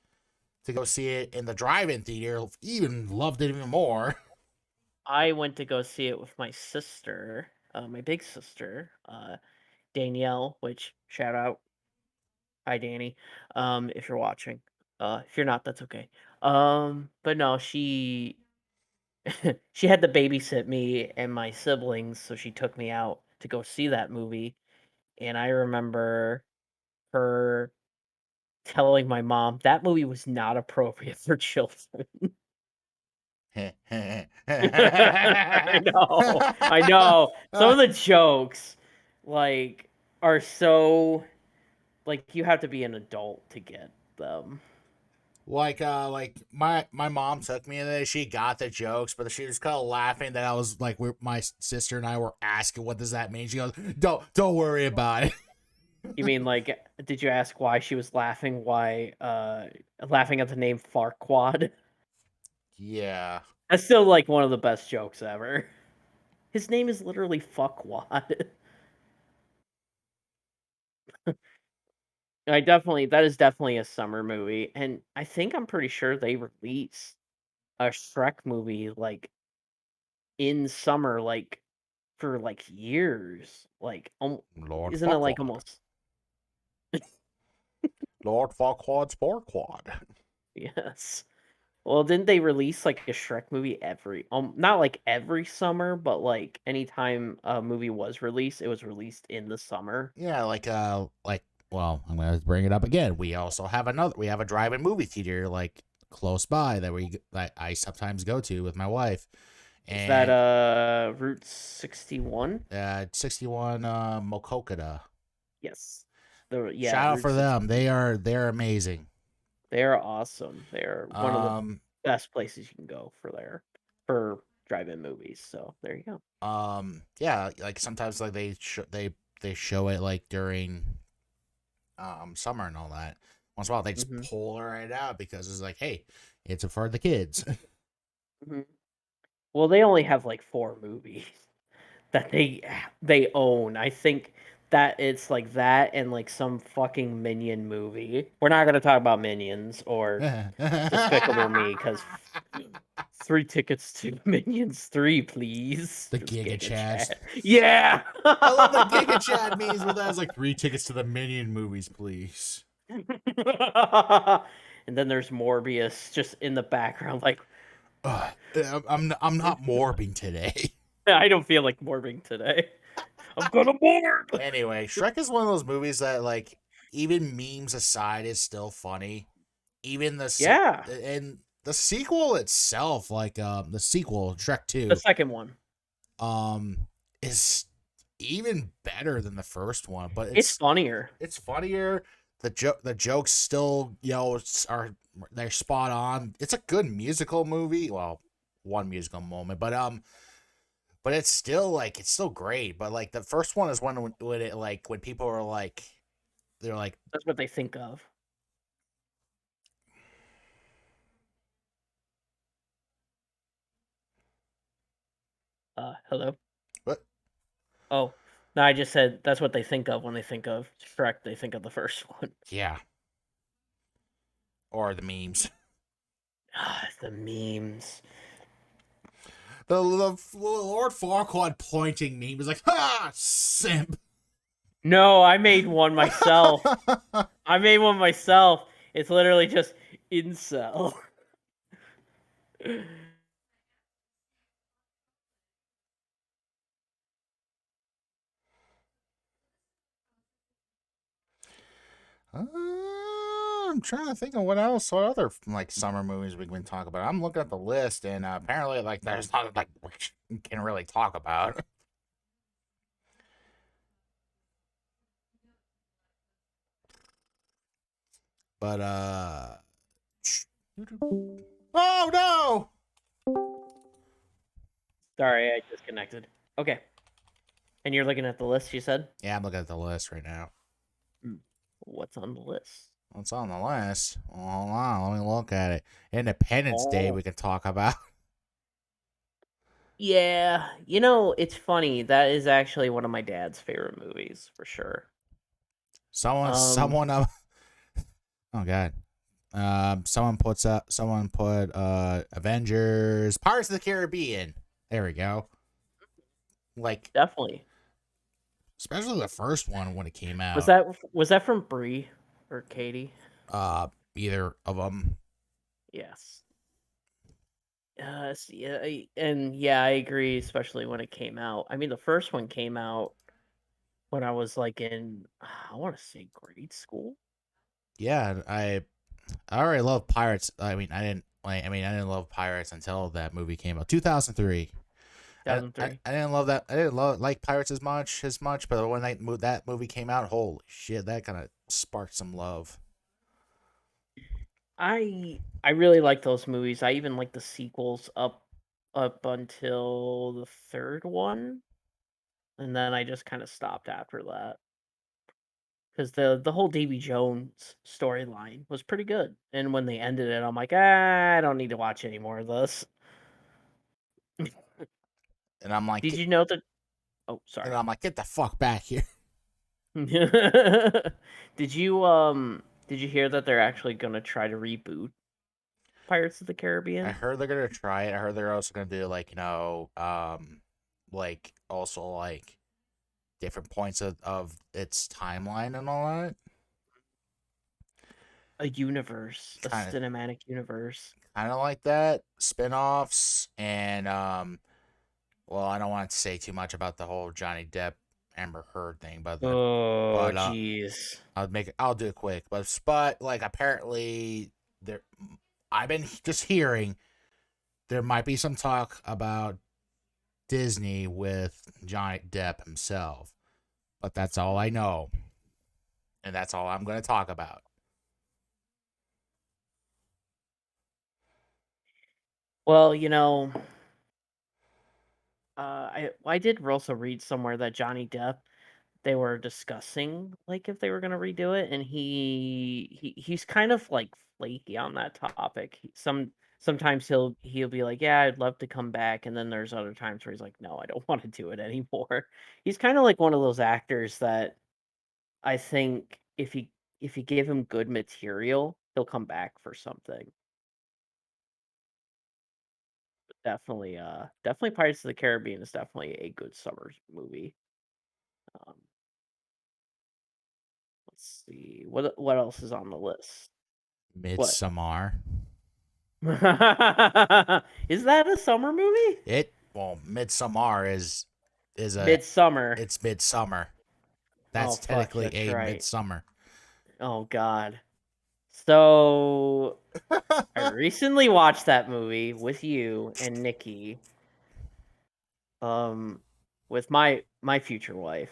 to go see it in the drive-in theater. Even loved it even more. I went to go see it with my sister, my big sister, Danielle, which shout out. Hi Danny. If you're watching. If you're not, that's okay. But no, she she had to babysit me and my siblings, so she took me out to go see that movie. And I remember her telling my mom that movie was not appropriate for children. I know. Some of the jokes, like, are so like you have to be an adult to get them. like my mom took me in there. She got the jokes, but she was kind of laughing that I was like, my sister and I were asking, "What does that mean?" She goes, "Don't worry about it." You mean like, did you ask why she was laughing? Why, laughing at the name Farquad? Yeah. That's still like one of the best jokes ever. His name is literally Fuckwad. That is definitely a summer movie, and I'm pretty sure they released a Shrek movie like in summer, like for like years. Like, Lord isn't it like Fuckwad. almost Lord Fuckwad's Porkwad. yes? Well, didn't they release like a Shrek movie not like every summer, but like anytime a movie was released, it was released in the summer. Yeah, well, I'm gonna bring it up again. We have a drive-in movie theater like close by that I sometimes go to with my wife, Is that And Route 61? 61 Mokokada. Yes. The yeah, Shout out Route for them. 61. They're amazing. They are awesome. They are one of the Um best places you can go for drive-in movies. So there you go. yeah, like sometimes like they show it like during summer and all that. Once in a while they just Hmm. pull it right out because it's like, hey, it's for the kids. Hmm. Well, they only have like 4 movies that they own. I think that it's like that and like some fucking Minion movie. We're not gonna talk about Minions or Despicable Me because 3 tickets to Minions 3, please. The Just Giga Giga Chad. Chat. Yeah. I love the Giga Chad memes where that's like 3 tickets to the Minion movies, please. And then there's Morbius just in the background, like I'm not morbing today. I don't feel like morbing today. I'm gonna morb. Anyway, Shrek is one of those movies that like even memes aside is still funny. Even Yeah, and the sequel itself, like the sequel Shrek the 2, second one. um is even better than the first one, but It's funnier. it's funnier. The jokes still, are they're spot on. It's a good musical movie. Well, one musical moment, but it's still great. But like the first one is when it like when people are like they're like That's what they think of. Hello. what? Oh, no, I just said that's what they think of when they think of Shrek. They think of the first one. Yeah, or the memes. The memes. The Lord Farquaad pointing meme is like, ha, simp. No, I made one myself. I made one myself. It's literally just incel. I'm trying to think of what other like summer movies we can talk about. I'm looking at the list, and apparently, like, there's not like we can really talk about. But oh no! Sorry, I disconnected. Okay. And you're looking at the list, you said? Yeah, I'm looking at the list right now. Hmm. What's on the list? What's on the list? Well, hold on, let me look at it. Independence Day, Oh. we can talk about. Yeah, it's funny. That is actually one of my dad's favorite movies for sure. Um, Someone, oh god, someone put Avengers, Pirates of the Caribbean. There we go. Like, definitely. especially the first one when it came Was out. that was that from Brie or Katie? Either of them. Yes. And yeah, I agree, especially when it came out. I mean, the first one came out when I was like in, I want to say grade school. Yeah, I already love Pirates. I mean, I didn't love Pirates until that movie came out, 2003. I 2003. didn't love that. I didn't like Pirates as much, but when that movie came out, holy shit, that kind of sparked some love. I really like those movies. I even like the sequels up until the third one, and then I just kind of stopped after that because the whole Davy Jones storyline was pretty good. And when they ended it, I'm like, I don't need to watch any more of this. And I'm like, Did you know that? Oh, sorry. get the fuck back here. Did you hear that they're actually gonna try to reboot Pirates of the I Caribbean? heard they're gonna try it. I heard they're also gonna do like like also like different points of its timeline and all that. A universe, a Kind of cinematic universe. kind of like that, spin-offs, and well, I don't want to say too much about the whole Johnny Depp Amber Heard thing, Oh, but jeez. I'll do it quick. But like apparently there I've been just hearing there might be some talk about Disney with Johnny Depp himself. But that's all I know, and that's all I'm going to talk about. Well, I did also read somewhere that Johnny Depp, they were discussing like if they were gonna redo it, and he's kind of like flaky on that topic. Sometimes he'll be like, yeah, I'd love to come back, and then there's other times where he's like, no, I don't want to do it anymore. He's kind of like one of those actors that I think if you give him good material, he'll come back for something. Definitely Pirates of the Caribbean is definitely a good summer movie. Um, let's see what else is on the list. What? Midsommar. Is that a summer movie? Midsommar is a Midsummer. it's midsummer. Oh That's fuck, technically that's a right. midsummer. Oh god. So I recently watched that movie with you and Nikki, um, with my future wife.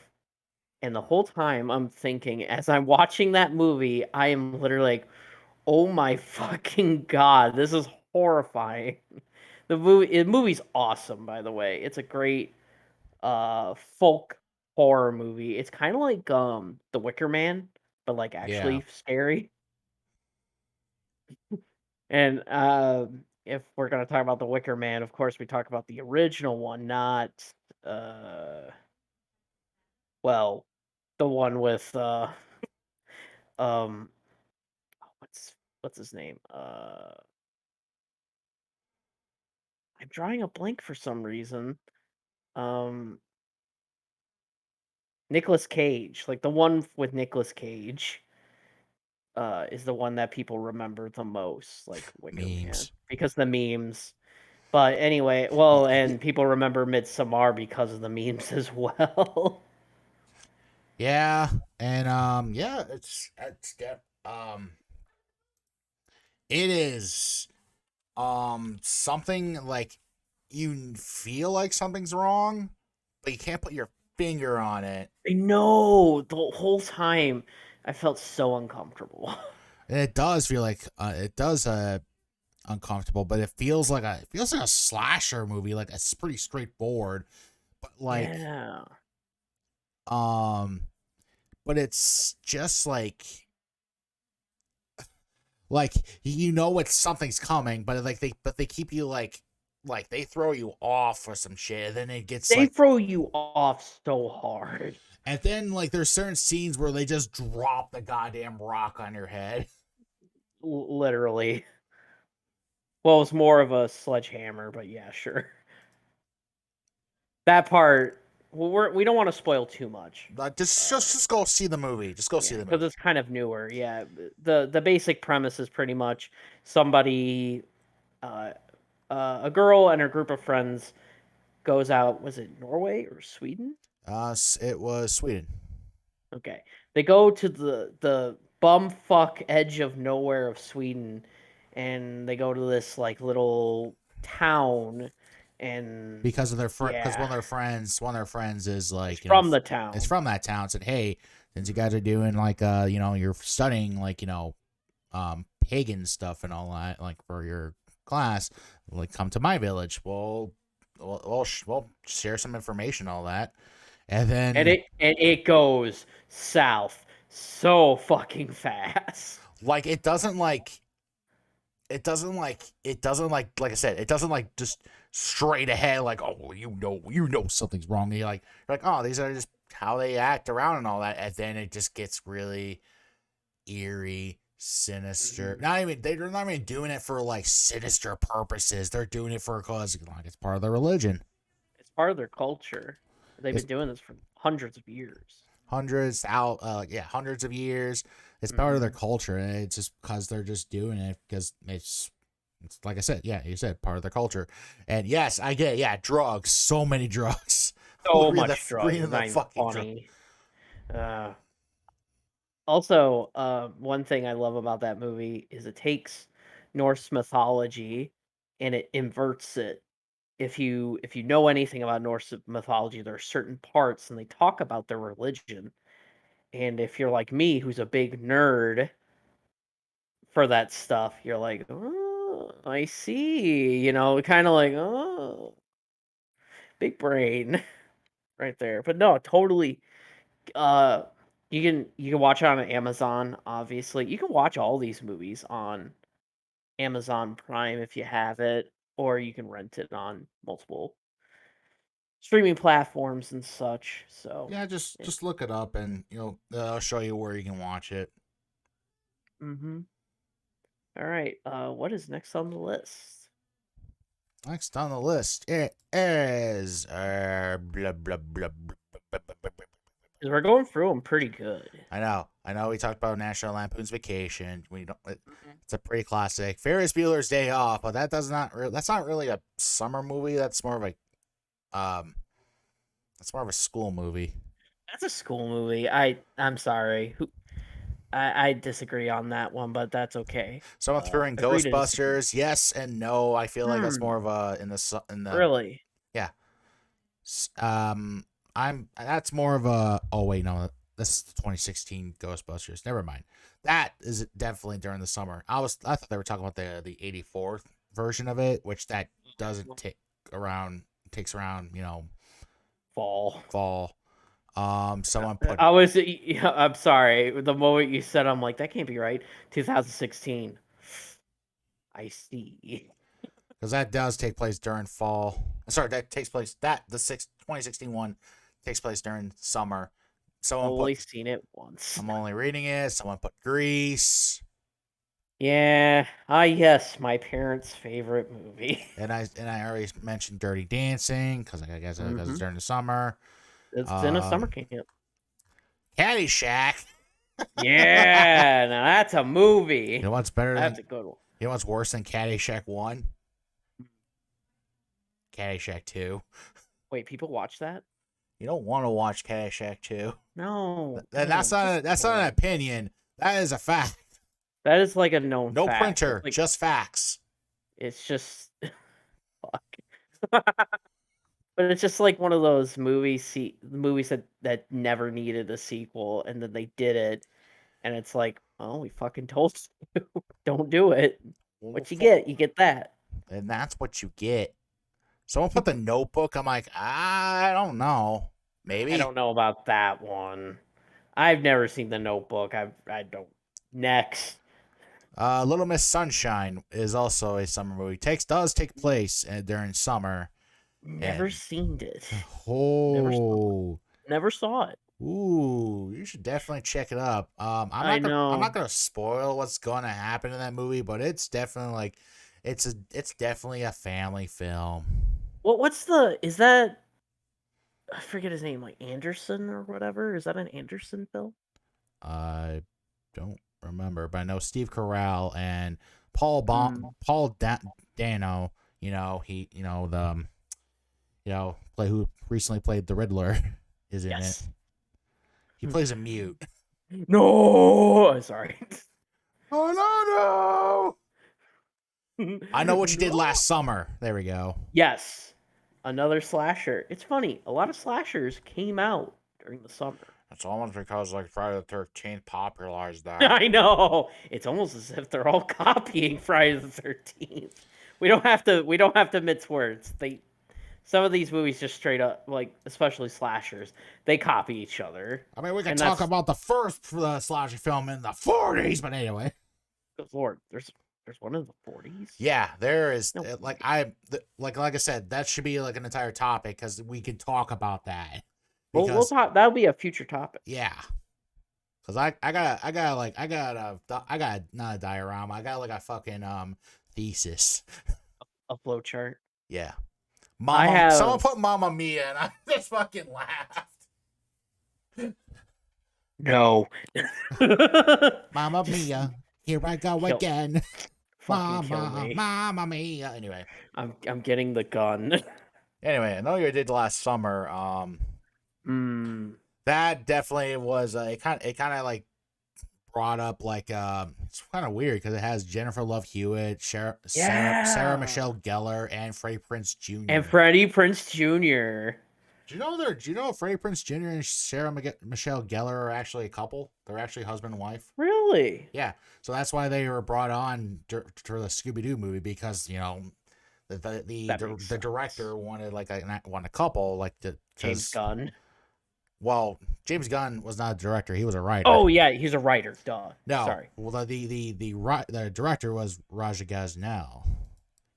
And the whole time I'm thinking, as I'm watching that movie, I am literally like, oh my fucking god, this is horrifying. The movie's awesome, by the way. It's a great folk horror movie. It's kind of like The Wicker Man, but like Yeah. actually scary. And if we're gonna talk about The Wicker Man, of course we talk about the original one, not uh well, the one with um what's his name? I'm drawing a blank for some reason. Um Nicolas Cage, like the one with Nicolas Cage, is the one that people remember the most, like Wicker Man, Memes. because the memes. But anyway, well, and people remember Midsommar because of the memes as well. Yeah, and yeah, it's it is something like you feel like something's wrong, but you can't put your finger on it. I know the whole time I felt so uncomfortable. And it does feel like it does uncomfortable, but it feels like a slasher movie. Like it's pretty straightforward, but Yeah, um, but it's just like you know it's something's coming, but they keep you like they throw you off or some shit, and then it gets they like, throw you off so hard. and then like there's certain scenes where they just drop the goddamn rock on your head. Literally. Well, it's more of a sledgehammer, but yeah, sure. That part, well, we don't want to spoil too much. Like just Uh, just just go see the movie. Just go see yeah, the because movie. it's kind of newer. Yeah, the basic premise is pretty much somebody, uh, a girl and her group of friends goes out. Was it Norway or Sweden? It was Sweden. Okay, they go to the bumfuck edge of nowhere of Sweden, and they go to this like little town, and Because of their because yeah, one of their friends is it's like, from the is town. from that town. Said, hey, since you guys are doing like you're studying like pagan stuff and all that, like for your class, like come to my village. We'll share some information, all that, and And then it goes south so fucking fast. like it doesn't like I said, it doesn't like just straight ahead like, oh well, you know something's wrong. And you're like, oh, these are just how they act around and all that, and then it just gets really eerie, sinister. Mhm. They're not even doing it for like sinister purposes. They're doing it for cause like it's part of their religion. It's part of their culture. They've been It's doing this for hundreds of years. hundreds of years. It's part of their Hmm. culture, and it's just because they're just doing it because it's like I said, yeah, you said part of their culture. And yes, I get it, yeah, drugs, so many drugs. So reading the much drugs. reading It's the not even fucking drug. funny. Uh, Also, one thing I love about that movie is it takes Norse mythology and it inverts it if you know anything about Norse mythology, there are certain parts, and they talk about their religion. And if you're like me, who's a big nerd for that stuff, you're like, oh, I see. Kind of like, oh, big brain right there. But no, totally. Uh, you can watch it on Amazon. Obviously, you can watch all these movies on Amazon Prime if you have it, or you can rent it on multiple streaming platforms and such. So, Yeah, just yeah. just look it up, and I'll show you where you can watch it. Mm-hmm. All right. What is next on the list? Next on the list, it is blah, blah, blah, blah, blah, blah, blah, blah. 'Cause we're going through them pretty good. I know. We talked about National Lampoon's Vacation. We don't. Mhm. It's a pretty classic. Ferris Bueller's Day Off, but that's not really a summer movie. Um, that's more of a school movie. That's a school movie. I'm sorry. I disagree on that one, but that's okay. Someone threw in Agree to disagree. Ghostbusters. Yes and no. I feel like that's more Hmm. of a in the Really? yeah. S- Um, that's more of a. Oh wait, no, this is the 2016 Ghostbusters. Never mind. That is definitely during the summer. I thought they were talking about the 84th version of it, which that doesn't take around takes around Fall. fall. Someone put I was. Yeah, I'm sorry. The moment you said, I'm like, that can't be right. 2016. I see. because that does take place during fall. Sorry, that takes place that the 2016 one takes place during summer. Someone put. Only seen it once. I'm only reading it. Someone put Grease. Yeah. Ah, yes, my parents' favorite movie. And I already mentioned Dirty Dancing because I guess because it's Hmm. during the summer. It's in a summer Um, camp. Caddyshack. Yeah, now that's a movie. You know what's better than That's a good one. you know what's worse than Caddyshack 1? Caddyshack 2. Wait, people watch that? You don't want to watch Caddyshack 2. No, That's don't. Just not an don't. opinion. That is a fact. That is like a known No fact. It's printer, like just facts. it's just fuck. But it's just like one of those movies that never needed a sequel, and then they did it, and it's like, oh, we fucking told you, don't do it. Well, What you get? You get that. and that's what you get. Someone put the Notebook. I'm like, I don't know. I Maybe. don't know about that one. I've never seen The Notebook. I don't. Next. Little Miss Sunshine is also a summer movie. Does take place during summer, Never and seen it. Never saw. oh, Never saw it. ooh, you should definitely check it up. I I'm not know. gonna spoil what's gonna happen in that movie, but it's definitely it's definitely a family film. What's the is that I forget his name, like Anderson or whatever? Is that an Anderson film? I don't remember, but I know Steve Carell and Mm, Dano. He the play who recently played the Riddler is in it. yes. He plays a mute. No, I'm sorry. Oh no! I know what you did No. last summer. There we go. Yes, another slasher. It's funny. A lot of slashers came out during the summer. It's almost because like Friday the 13th popularized that. I know. It's almost as if they're all copying Friday the 13th. We don't have to mince words. Some of these movies just straight up, like especially slashers, they copy each other. I mean, we could And talk that's, about the first slasher film in the 40s, but anyway. good lord, there's one in the 40s? Yeah, there is No like way. like I said, that should be like an entire topic because we can talk about that. We'll Because talk, that'll be a future topic. yeah, because I got not a diorama. I got like a fucking thesis. A flow chart. Yeah, I Someone have put Mamma Mia, and I just fucking laughed. no. Mamma Just Mia, here I go kill again. fucking kill me. Mamma Mia. I'm getting the gun. Anyway, I know you did last summer. Hmm. That definitely was it kind of like brought up like it's kind of weird because it has Jennifer Love Hewitt, Sarah Yeah. Michelle Gellar, and Freddie Prinze And Jr. Freddie Prince Jr. Do you know Freddie Prinze Jr. and Michelle Gellar are actually a couple? They're actually husband and wife. Really? Yeah, so that's why they were brought on for the Scooby Doo movie because That makes the director sense. wanted want a couple James because Gunn. well, James Gunn was not a director, he was a writer. Oh yeah, he's a writer. Duh. No, Sorry. well the director was Raja Gosnell.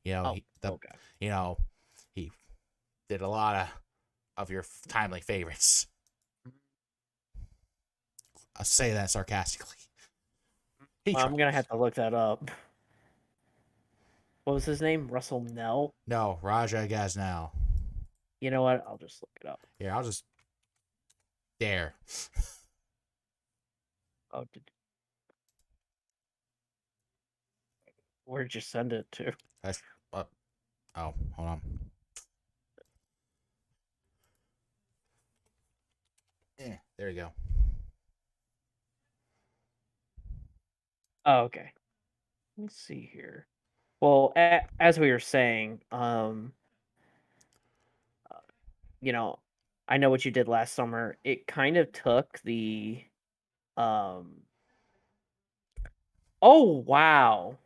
You know, Oh, okay. you know he did a lot of your timely favorites. I say that sarcastically. He I'm gonna tries. have to look that up. What was his name? Russell Nell. No, Raja Gosnell. You know what? I'll just look it up. Here, I'll just there. Oh, where'd you send it to? That's oh, hold on. Yeah, there you go. Oh, okay. Let's see here. Well, as we were saying, uh, you know, I know what you did last summer. It kind of took the, um. Oh wow!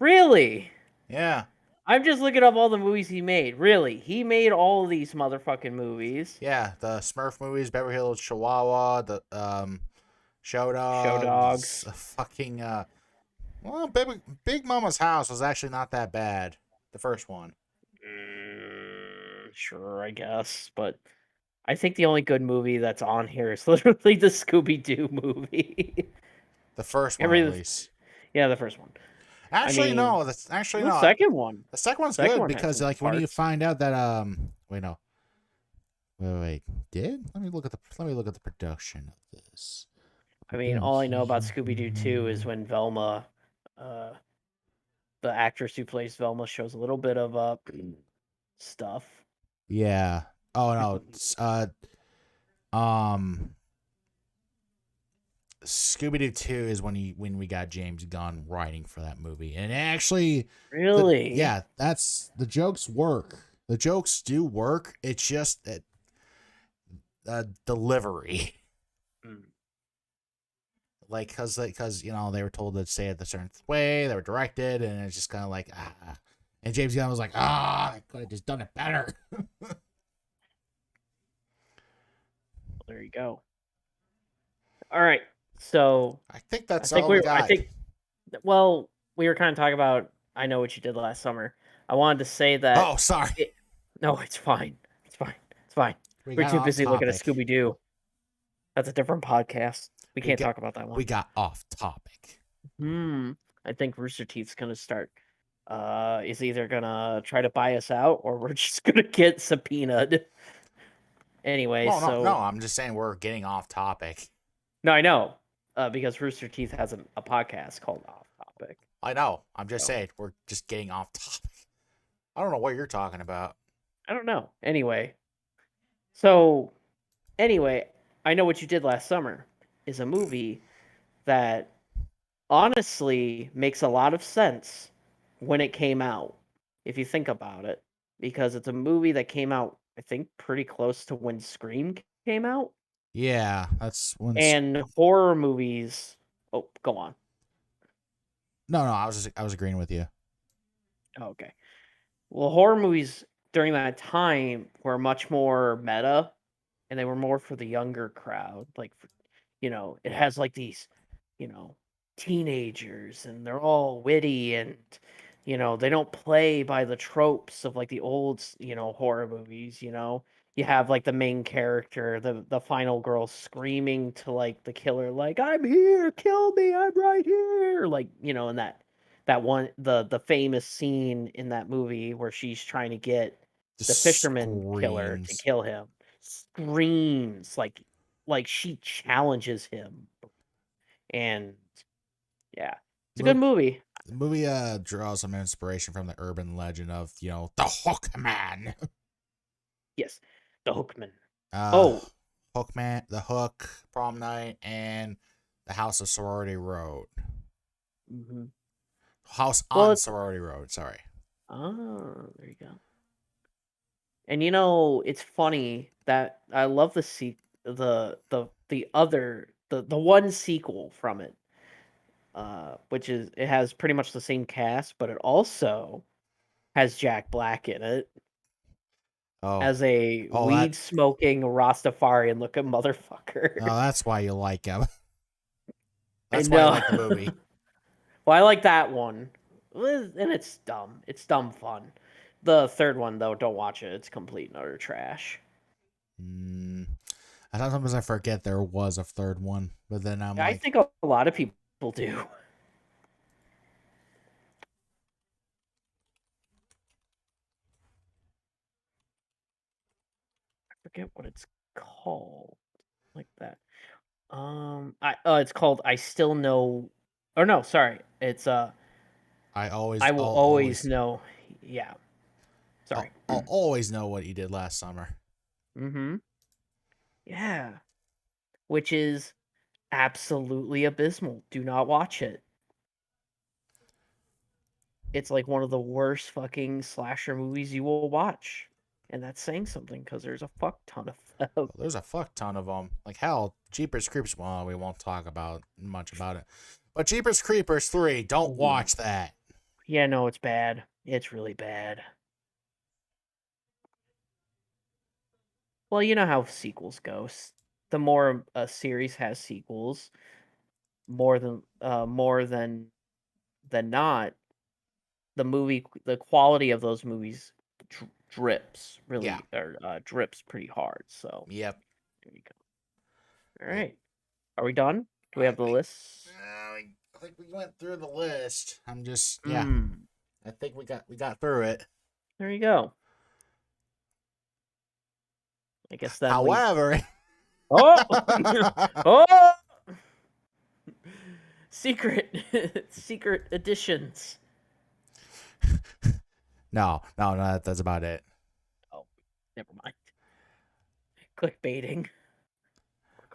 Really? Yeah, I'm just looking up all the movies he made. Really, he made all of these motherfucking movies. yeah. The Smurf movies, Beverly Hills Chihuahua, the Show Show Dogs, dogs. fucking well, Big Mama's House was actually not that bad. The first one. Sure, I guess, but I think the only good movie that's on here is literally the Scooby Doo movie. The first one, at Every least. Yeah, the first one. I Actually, mean, no. That's actually the not. second one. The second one's Second good one has because some like when you parts. find out that wait no wait did let me look at the production of this. I mean, all I know about Scooby Doo 2 is when Velma, uh, the actress who plays Velma, shows a little bit of stuff. Yeah. Oh no. It's, um Scooby Doo 2 is when we got James Gunn writing for that movie. And actually Really? that's the jokes work. The jokes do work. It's just that delivery. Mm. Like cuz you know they were told to say it a certain way, they were directed and it's just kind of like ah. And James Gunn was like, "Ah, I could have just done it better." Well, there you go. All right. So I think that's all we I got. think, well, we were kind of talking about I know what you did last summer. I wanted to say that Oh, sorry. it, no, it's fine. It's fine. It's fine. We We're got too off busy looking at topic. Scooby Doo. That's a different podcast. We We can't got talk about that we one. got off topic. I think Rooster Teeth's gonna start. Is either gonna try to buy us out or we're just gonna get subpoenaed. Anyway, No. so I'm just saying we're getting off topic. no, I know. Because Rooster Teeth has a podcast called Off Topic. I know. I'm just So saying we're just getting off topic. I don't know what you're talking about. I don't know. So anyway, I know what you did last summer is a movie that honestly makes a lot of sense when it came out, if you think about it, because it's a movie that came out, I think, pretty close to when Scream came out. Yeah, that's when. And horror movies. Oh, go on. No, I was agreeing with you. Oh, okay. Well, horror movies during that time were much more meta, and they were more for the younger crowd. Like, it has like these, you know, teenagers, and they're all witty, and they don't play by the tropes of like the old, horror movies. You have like the main character, the final girl screaming to like the killer, like "I'm here, kill me, I'm right here," like and that one the famous scene in that movie where she's trying to get The the fisherman killer to screams. kill him, screams like she challenges him, and yeah, it's a good Mo- movie. the movie draws some inspiration from the urban legend of the Hookman. Yes, the Hookman. Uh, Oh, Hookman, the Hook, Prom Night, and The House of Sorority Road. Hmm. House Well, on Sorority Road. Sorry. oh, there you go. And it's funny that I love the one sequel from it, which is it has pretty much the same cast, but it also has Jack Black in it Oh, as a oh that. weed smoking Rastafarian looking motherfucker. Oh, that's why you like him. I That's why you know. like the movie. Well, I like that one, and it's dumb. It's dumb fun. The third one though, don't watch it. It's complete and utter trash. Mm, sometimes I forget there was a third one, but then I'm I like, think a lot of people do. I forget what it's called. Like that. It's called I Still Know, or no, sorry. It's I Will I'll Always always, Know. Yeah, sorry. I'll always know what you did last summer. Mm-hmm. Yeah, which is absolutely abysmal. Do not watch it. It's like one of the worst fucking slasher movies you will watch. And that's saying something because there's a fuck ton of them. There's a fuck ton of them. Like hell, Jeepers Creepers. Well, we won't talk about much about it, but Jeepers Creepers 3. Don't Ooh. watch that. Yeah, no, it's bad. It's really bad. Well, you know how sequels go. The more a series has sequels, more than not, the quality of those movies drips Yeah. really, or drips pretty hard. So Yep. there you go. All Yep. right, are we done? Do we have the list? I think we went through the list. I'm just yeah. Hmm. I think we got through it. There you go. I guess that leaves. However, Oh, oh, secret editions. no, that's about it. Oh, never mind. Clickbaiting.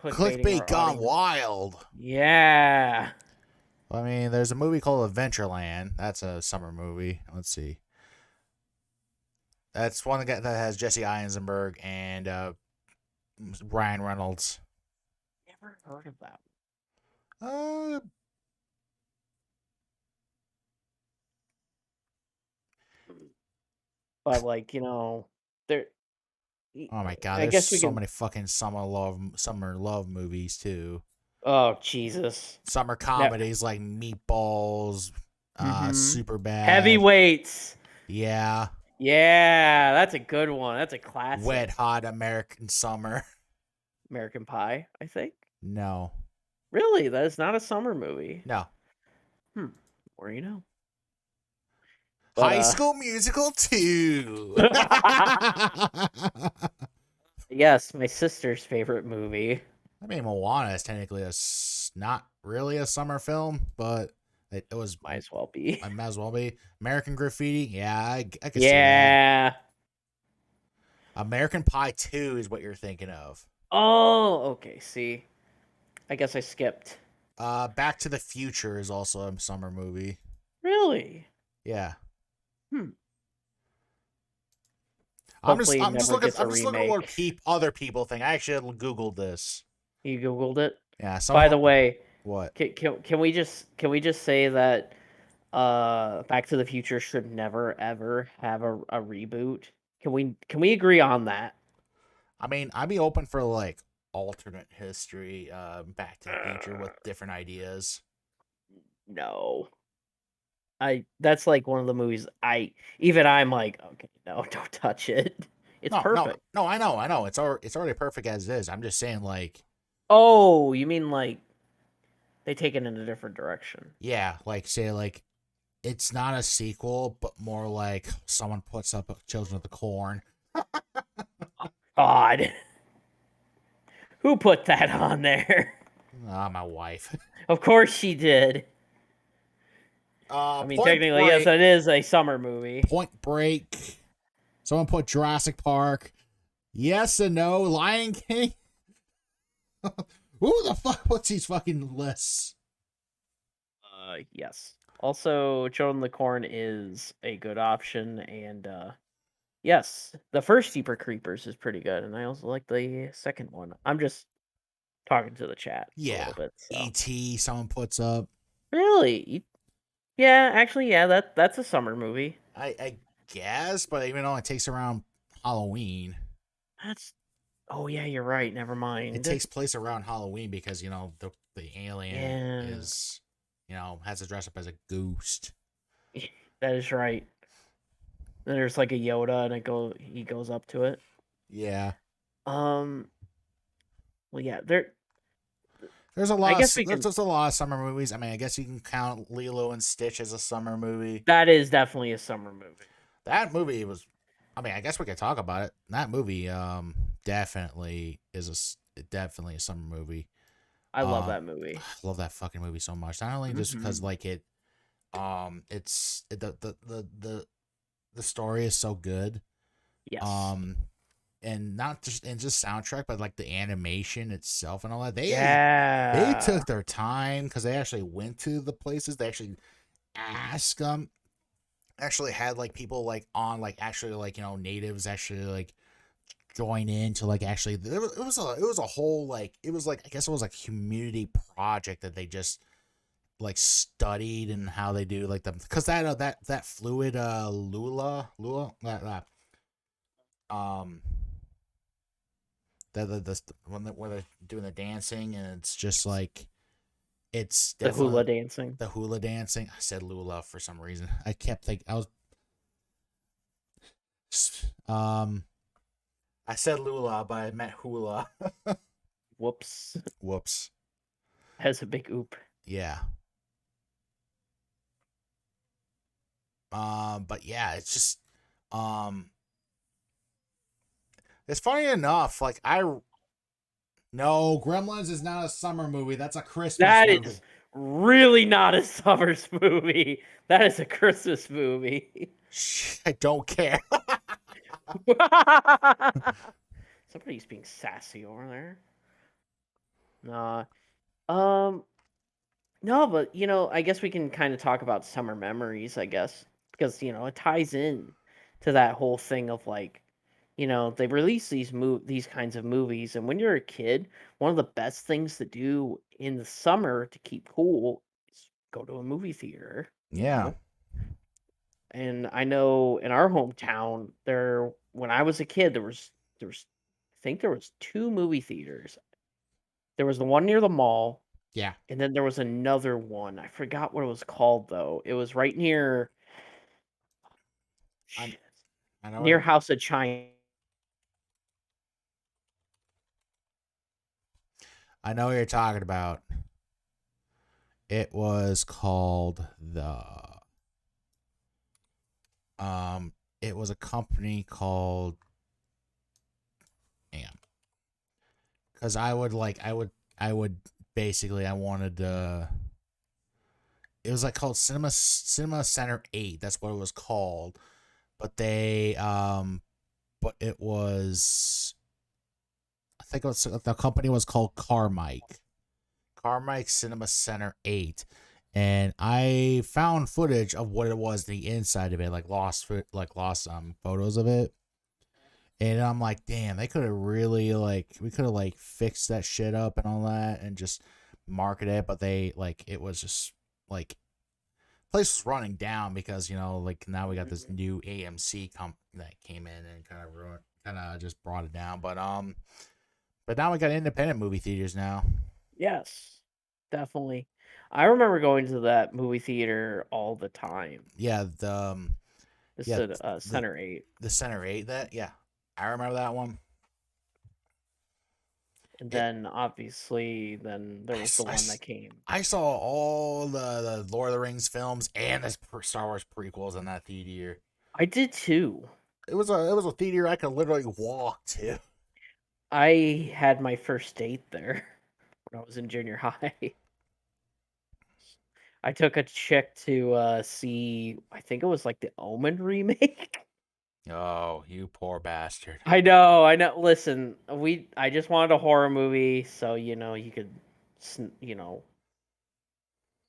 We're clickbaiting Clickbait our gone audience. wild. Yeah. I mean, there's a movie called Adventureland. That's a summer movie. Let's see. That's one that has Jesse Eisenberg and Ryan Reynolds. Never heard of that. Uh, But there. oh my god, I there's guess we so can. many fucking summer love movies too. Oh Jesus. Summer No. comedies like Meatballs, Mm-hmm. Super Bad. Heavyweights. Yeah, Yeah, that's a good one. That's a Wet classic. Hot American Summer. American Pie, I think. No, Really, that is not a summer movie. no. Hmm. Or But High School Musical 2. yes, my sister's favorite movie. I mean, Moana is technically not really a summer film, but it was. Might as well be. I might as well be. American Graffiti. Yeah, I could see that. Yeah. American Pie 2 is what you're thinking of. Oh, okay. See, I guess I skipped. Back to the Future is also a summer movie. Really? Yeah. Hmm. I'm just Hopefully, it I'm just never looking gets a I'm just looking what remake. other people think. I actually googled this. You googled it. Yeah, By someone the way, what? can we just say that Back to the Future should never ever have a reboot? Can we agree on that? I mean, I'd be open for like alternate history, Back to the Future Uh, with different ideas. no. That's like one of the movies I'm like, okay, no, don't touch it. It's perfect. No. I know. It's already perfect as it is. I'm just saying, like, Oh, you mean like they take it in a different direction? yeah, like say like it's not a sequel, but more like someone puts up Children of the Corn. God, who put that on there? Ah, my wife. Of course she did. I mean, Point technically, yes, Break. it is a summer movie. Point Break. Someone put Jurassic Park. Yes and no. Lion King. Who the fuck puts these fucking lists? Yes. Also, Children of the Corn is a good option, and yes, the first Jeepers Creepers is pretty good, and I also like the second one. I'm just talking to the chat a Yeah. little bit, so E.T. Someone puts up. really, yeah, actually, yeah, that's a summer movie. I guess, but even though it takes around Halloween, That's oh yeah, you're right. Never it mind. takes place around Halloween because the alien Yeah, is has to dress up as a ghost. that is right. Then there's like a Yoda, and he goes up to it. Yeah. Um, well, yeah, there. There's a I lot guess of we there's can. just a lot of summer movies. I mean, I guess you can count Lilo and Stitch as a summer movie. That is definitely a summer movie. That movie was. I mean, I guess we could talk about it. That movie, definitely definitely a summer movie. I love Um, that movie. I love that fucking movie so much. Not only just because Hmm. like the story is so good. Yes. Um, and not just soundtrack, but like the animation itself and all that. They Yeah. took their time because they actually went to the places. They actually asked them. Actually had like people like on like actually like natives actually like join in to like actually it was a whole like it was like I guess it was like a community project that they just like studied and how they do like the because that fluid lula that um the when where they're doing the dancing and it's just like it's The hula definitely dancing. the hula dancing. I said lula for some reason. I kept thinking I was um I said lula but I meant hula. Whoops. Whoops. Has a big oop. Yeah. But yeah, it's just um it's funny enough, like I no, Gremlins is not a summer movie. That's a Christmas That movie. is really not a summer's movie. That is a Christmas movie. Shh, I don't care. Somebody's being sassy over there. Nah. Um. No, but I guess we can kind of talk about summer memories. I guess because it ties in to that whole thing of like, they release these kinds of movies, and when you're a kid, one of the best things to do in the summer to keep cool is go to a movie theater. You Yeah. know, and I know in our hometown there, when I was a kid, there was I think there was two movie theaters. There was the one near the mall, Yeah. and then there was another one. I forgot what it was called though. It was right near I shit, I know near what House of China. I know what you're talking about. It was called the um it was a company called damn because I would basically I wanted to it was like called Cinema Center 8. That's what it was called. But it was I think it was the company was called Carmike Cinema Center 8. And I found footage of what it was the inside of it, like lost photos of it. And I'm like, damn, they could have really like we could have like fixed that shit up and all that and just market it, but they like it was just like place was running down because like now we got this Mhm. new AMC comp that came in and kind of just brought it down. But now we got independent movie theaters now. Yes, definitely. I remember going to that movie theater all the time. Yeah, This yeah is the Center 8. the Center 8 that yeah I remember that one. And It then obviously then there I, was s- the I one s- that came. I saw all the Lord of the Rings films and the Star Wars prequels in that theater. I did too. It was a theater I could literally walk to. I had my first date there when I was in junior high. I took a chick to see, I think it was like the Omen remake. Oh, you poor bastard. I know, I know. Listen, I just wanted a horror movie, so you could,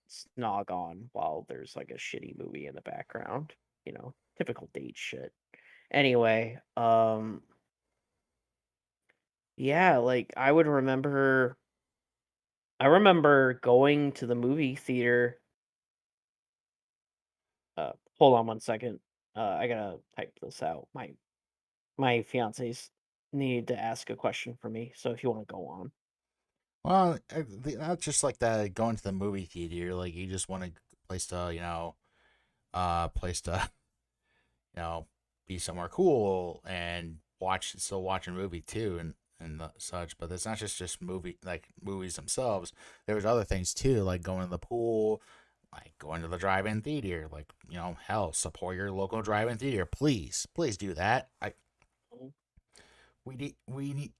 snog on while there's like a shitty movie in the background. Typical date shit. Anyway, yeah, like I remember going to the movie theater. Hold on one second. I gotta type this out. My fiance's need to ask a question for me. So if you want to go on. Well, not just like that going to the movie theater. Like you just want a place to, place to, you know, be somewhere cool and still watch a movie too, and such. But it's not just movies themselves. There's other things too, like going to the pool, like going to the drive-in theater. Like hell, support your local drive-in theater, please, please do that. We need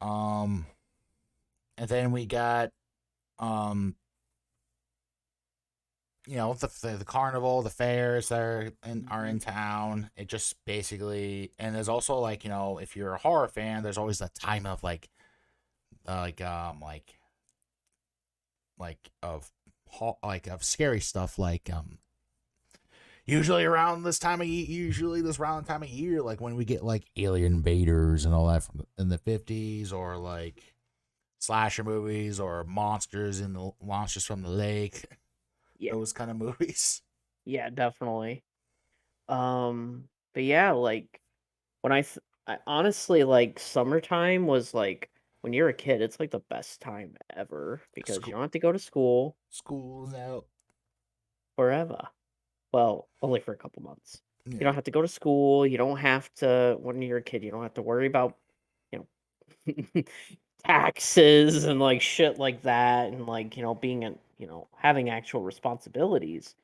um, and then we got um the carnival, the fairs that are in Mhm. town. It just basically, and there's also like if you're a horror fan, there's always that time of like of scary stuff usually this round time of year, like when we get like alien invaders and all that from in the 50s, or like slasher movies or monsters from the lake, Yeah, those kind of movies. yeah, definitely. But yeah, like I honestly like summertime was like when you're a kid, it's like the best time ever because you School don't have to go to school School's out. forever. Well, only for a couple months. You Yeah. don't have to go to school. You don't have to, when you're a kid, you don't have to worry about, you know, taxes and like shit like that. And like, being, having actual responsibilities.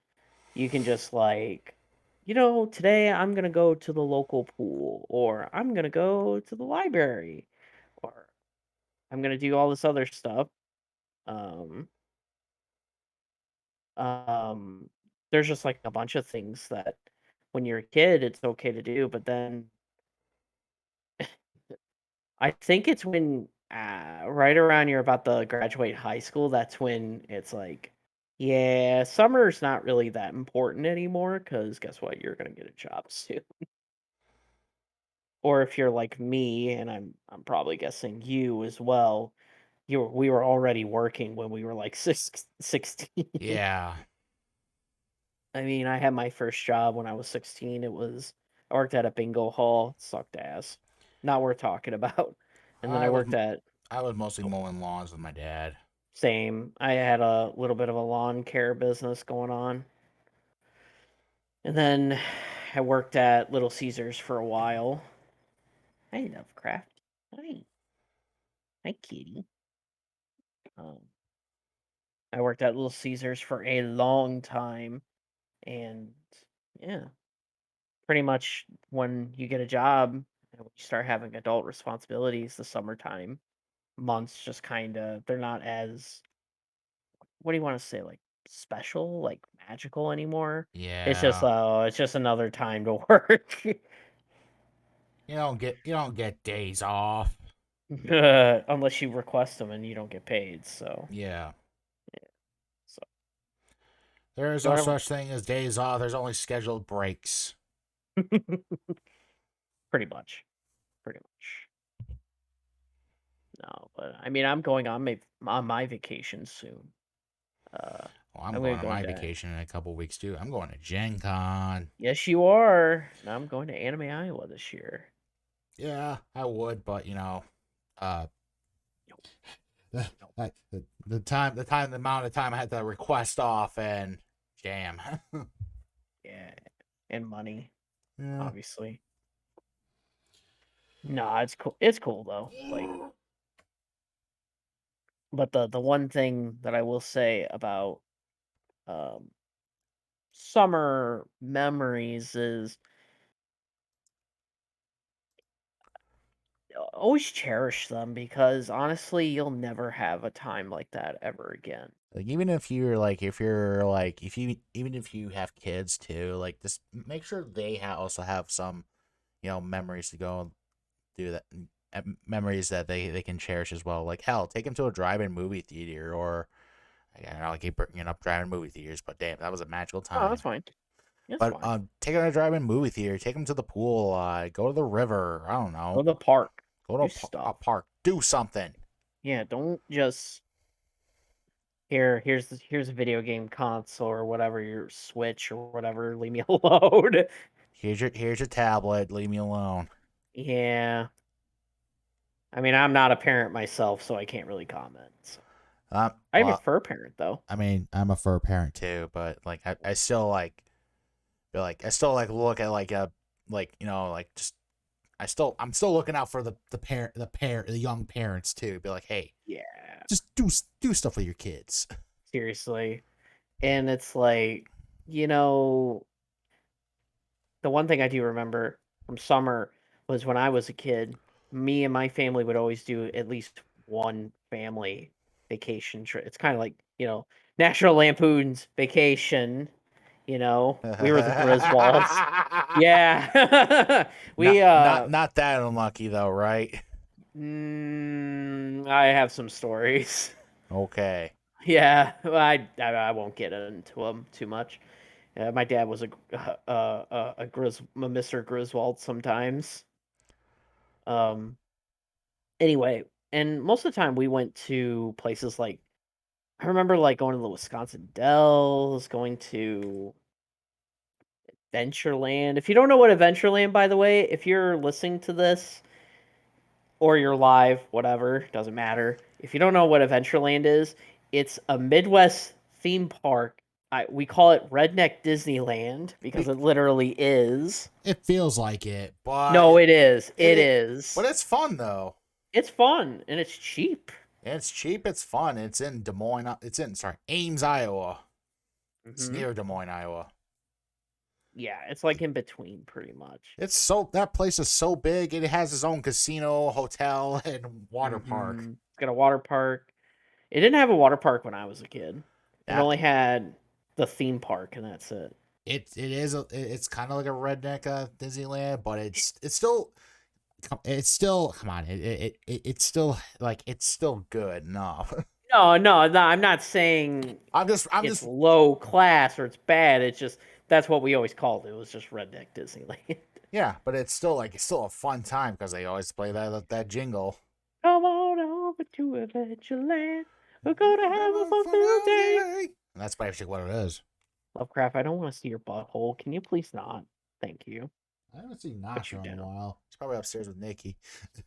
You can just like, today I'm going to go to the local pool or I'm going to go to the library or I'm going to do all this other stuff. Um, Um, there's just like a bunch of things that when you're a kid, it's okay to do, but then I think it's when right around you're about to graduate high school, that's when it's like, yeah, summer's not really that important anymore because guess what? You're gonna get a job soon. Or if you're like me, and I'm probably guessing you as well, we were already working when we were like 16. Yeah. I mean, I had my first job when I was 16. I worked at a bingo hall. It sucked ass. Not worth talking about. And then I I was worked at I was mostly oh, mowing lawns with my dad. same. I had a little bit of a lawn care business going on. And then I worked at Little Caesars for a while. I love craft. Hi. Hi, kitty. Um, I worked at Little Caesars for a long time. And yeah, pretty much when you get a job and when you start having adult responsibilities, the summertime months just kind of they're not as what do you want to say like special, like magical anymore. Yeah. It's just another time to work. You don't get days off. Unless you request them and you don't get paid. Yeah. So There is don't no ever such thing as days off. There's only scheduled breaks. pretty much, pretty much. No, but I mean, I'm going on my vacation soon. Uh, Well, I'm I'm gonna going on go my into vacation in a couple weeks too. I'm going to Gen Con. Yes, you are. Now I'm going to Anime Iowa this year. Yeah, I would, but uh, Nope, nope. the amount of time I had to request off and jam. Yeah, and money, Yeah. obviously. Nah, it's cool. It's cool though. Like, but the one thing that I will say about um summer memories is always cherish them because honestly, you'll never have a time like that ever again. Like even if you're like if you're like if you even if you have kids too, like just make sure they also have some memories to go and do that, memories that they can cherish as well. Like hell, take them to a drive-in movie theater, or again, I keep bringing up drive-in movie theaters, but damn, that was a magical Oh, that's time. fine. That's But fine. take them to a drive-in movie theater, take them to the pool, go to the river. I don't Go know, to the park. go to Do a stuff. park, do something. Yeah, don't just here's a video game console or whatever, your Switch or whatever. Leave me alone. Here's your tablet. Leave me alone. Yeah. I mean, I'm not a parent myself, so I can't really comment. So. I have a Well, fur parent though. I mean, I'm a fur parent too, but like, I still like, feel like I still like look at like a like like just I'm still looking out for the young parents too. Be like, hey, Yeah. just do stuff with your kids. Seriously. And it's like, you know, the one thing I do remember from summer was when I was a kid, me and my family would always do at least one family vacation trip. It's kind of like, National Lampoon's Vacation, we were the Griswolds. Yeah. not we not not that unlucky though, right? I have some stories. Okay. Yeah, I won't get into them too much. My dad was a Mr. Griswold sometimes. Um, anyway, and most of the time we went to places like I remember like going to the Wisconsin Dells, going to Adventureland. If you don't know what Adventureland, by the way, if you're listening to this or you're live, whatever, doesn't matter. If you don't know what Adventureland is, it's a Midwest theme park. We call it Redneck Disneyland because it literally is. It feels like it, but No, it is. It it is. but it's fun though. It's fun and it's cheap. It's cheap. It's fun. It's in Des Moines. It's in Ames, Iowa. It's Hmm. near Des Moines, Iowa. Yeah, it's like in between, pretty much. That place is so big. It has its own casino, hotel, and water park. It's got a water park. It didn't have a water park when I was a kid. It That only had the theme park, and that's it. it's kind of like a redneck Disneyland, but it's still come on. It's still like it's still good enough. No, no, no. I'm not saying I'm it's just low class or it's bad. It's just that's what we always called it. It was just Redneck Disneyland. yeah, but it's still a fun time because they always play that jingle. Come on over to Adventureland. We're gonna have a fun filled day. And that's basically what it is. Lovecraft, I don't want to see your butthole. Can you please not? Thank you. I haven't seen Put you Nacho in a down. while. He's probably upstairs with Nikki.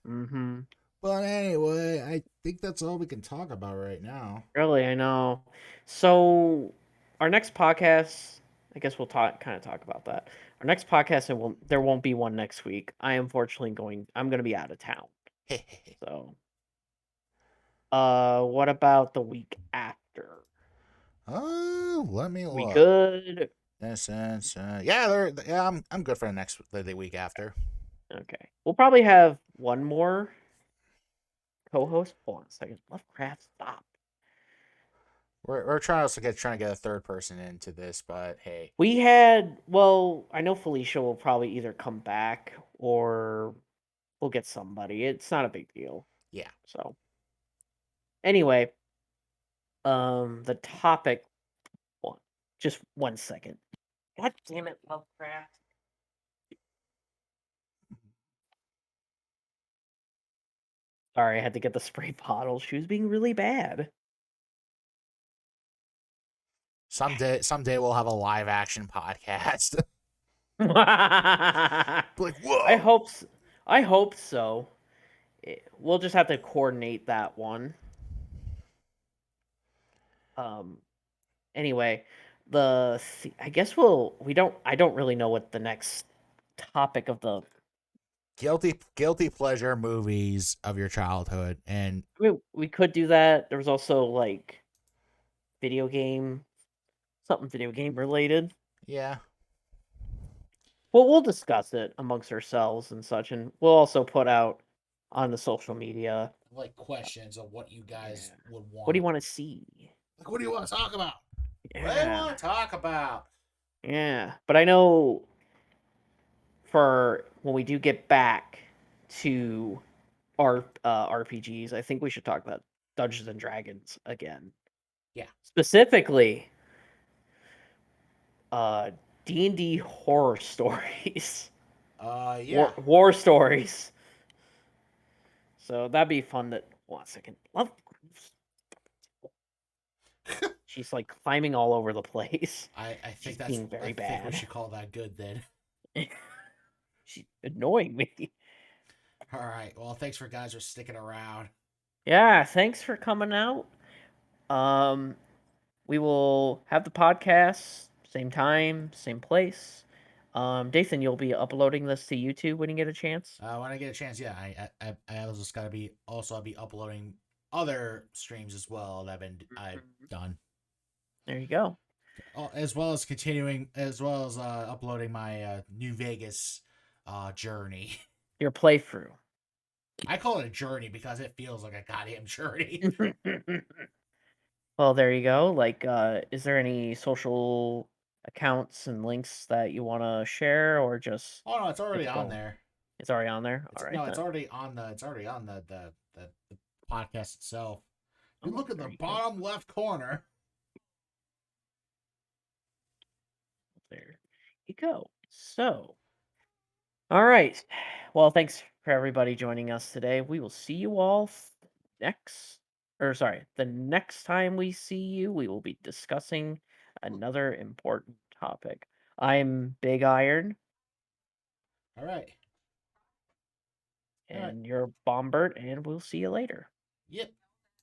Mm-hmm. But anyway, I think that's all we can talk about right now. Really, I know. So our next podcast, I guess we'll talk about that. Our next podcast, there won't be one next week. I'm gonna be out of town. So what about the week after? Oh, let me We look. good? Yeah, I'm good for the week after. Okay. We'll probably have one more co-host. Hold on a second. Lovecraft, stop. We're trying to get a third person into this, but hey, I know Felicia will probably either come back or we'll get somebody. It's not a big deal. yeah. So anyway, the topic one. Just 1 second. God damn it, Lovecraft. Sorry, I had to get the spray bottle. She was being really bad. Someday we'll have a live action podcast. I Like, whoa. hope s- I hope so. We'll just have to coordinate that one. Um anyway, I guess I don't really know what the next topic of the Guilty pleasure movies of your childhood, and we could do that. There was also like video game something video game related. yeah, Well, we'll discuss it amongst ourselves and such, and we'll also put out on the social media. like questions of what you guys Yeah. would What do want you want to see? Like, what do you want to talk about? What do you Yeah. want to talk about? Yeah. But I know for when we do get back to our RPGs, I think we should talk about Dungeons and Dragons again. Yeah. Specifically, uh, D&D horror stories. Yeah. War stories. So that'd be fun to... One second. She's like climbing all over the place. I She's think that's. being I very think we bad. should call that good then. She's annoying me. All right. Well, thanks for guys for sticking around. Yeah, thanks for coming out. Um, we will have the podcast same time, same place. Dathan, you'll be uploading this to YouTube when you get a chance. When I get a chance, yeah, I just gotta be also I'll be uploading other streams as well that I've done. There you go. As well as continuing, as well as uploading my New Vegas journey. Your playthrough. I call it a journey because it feels like a goddamn journey. Well, there you go. Like, is there any social accounts and links that you want to share, or just Oh no, it's already on typical? there. It's already on there. It's All right no, then. it's already on the podcast itself. You Oh, look in there the you go. bottom left corner. There you go. So, all right. Well, thanks for everybody joining us today. We will see you all next, or sorry, the next time we see you, we will be discussing another important topic. I'm Big Iron, All right. All right. and you're Bombert, and we'll see you later. Yep.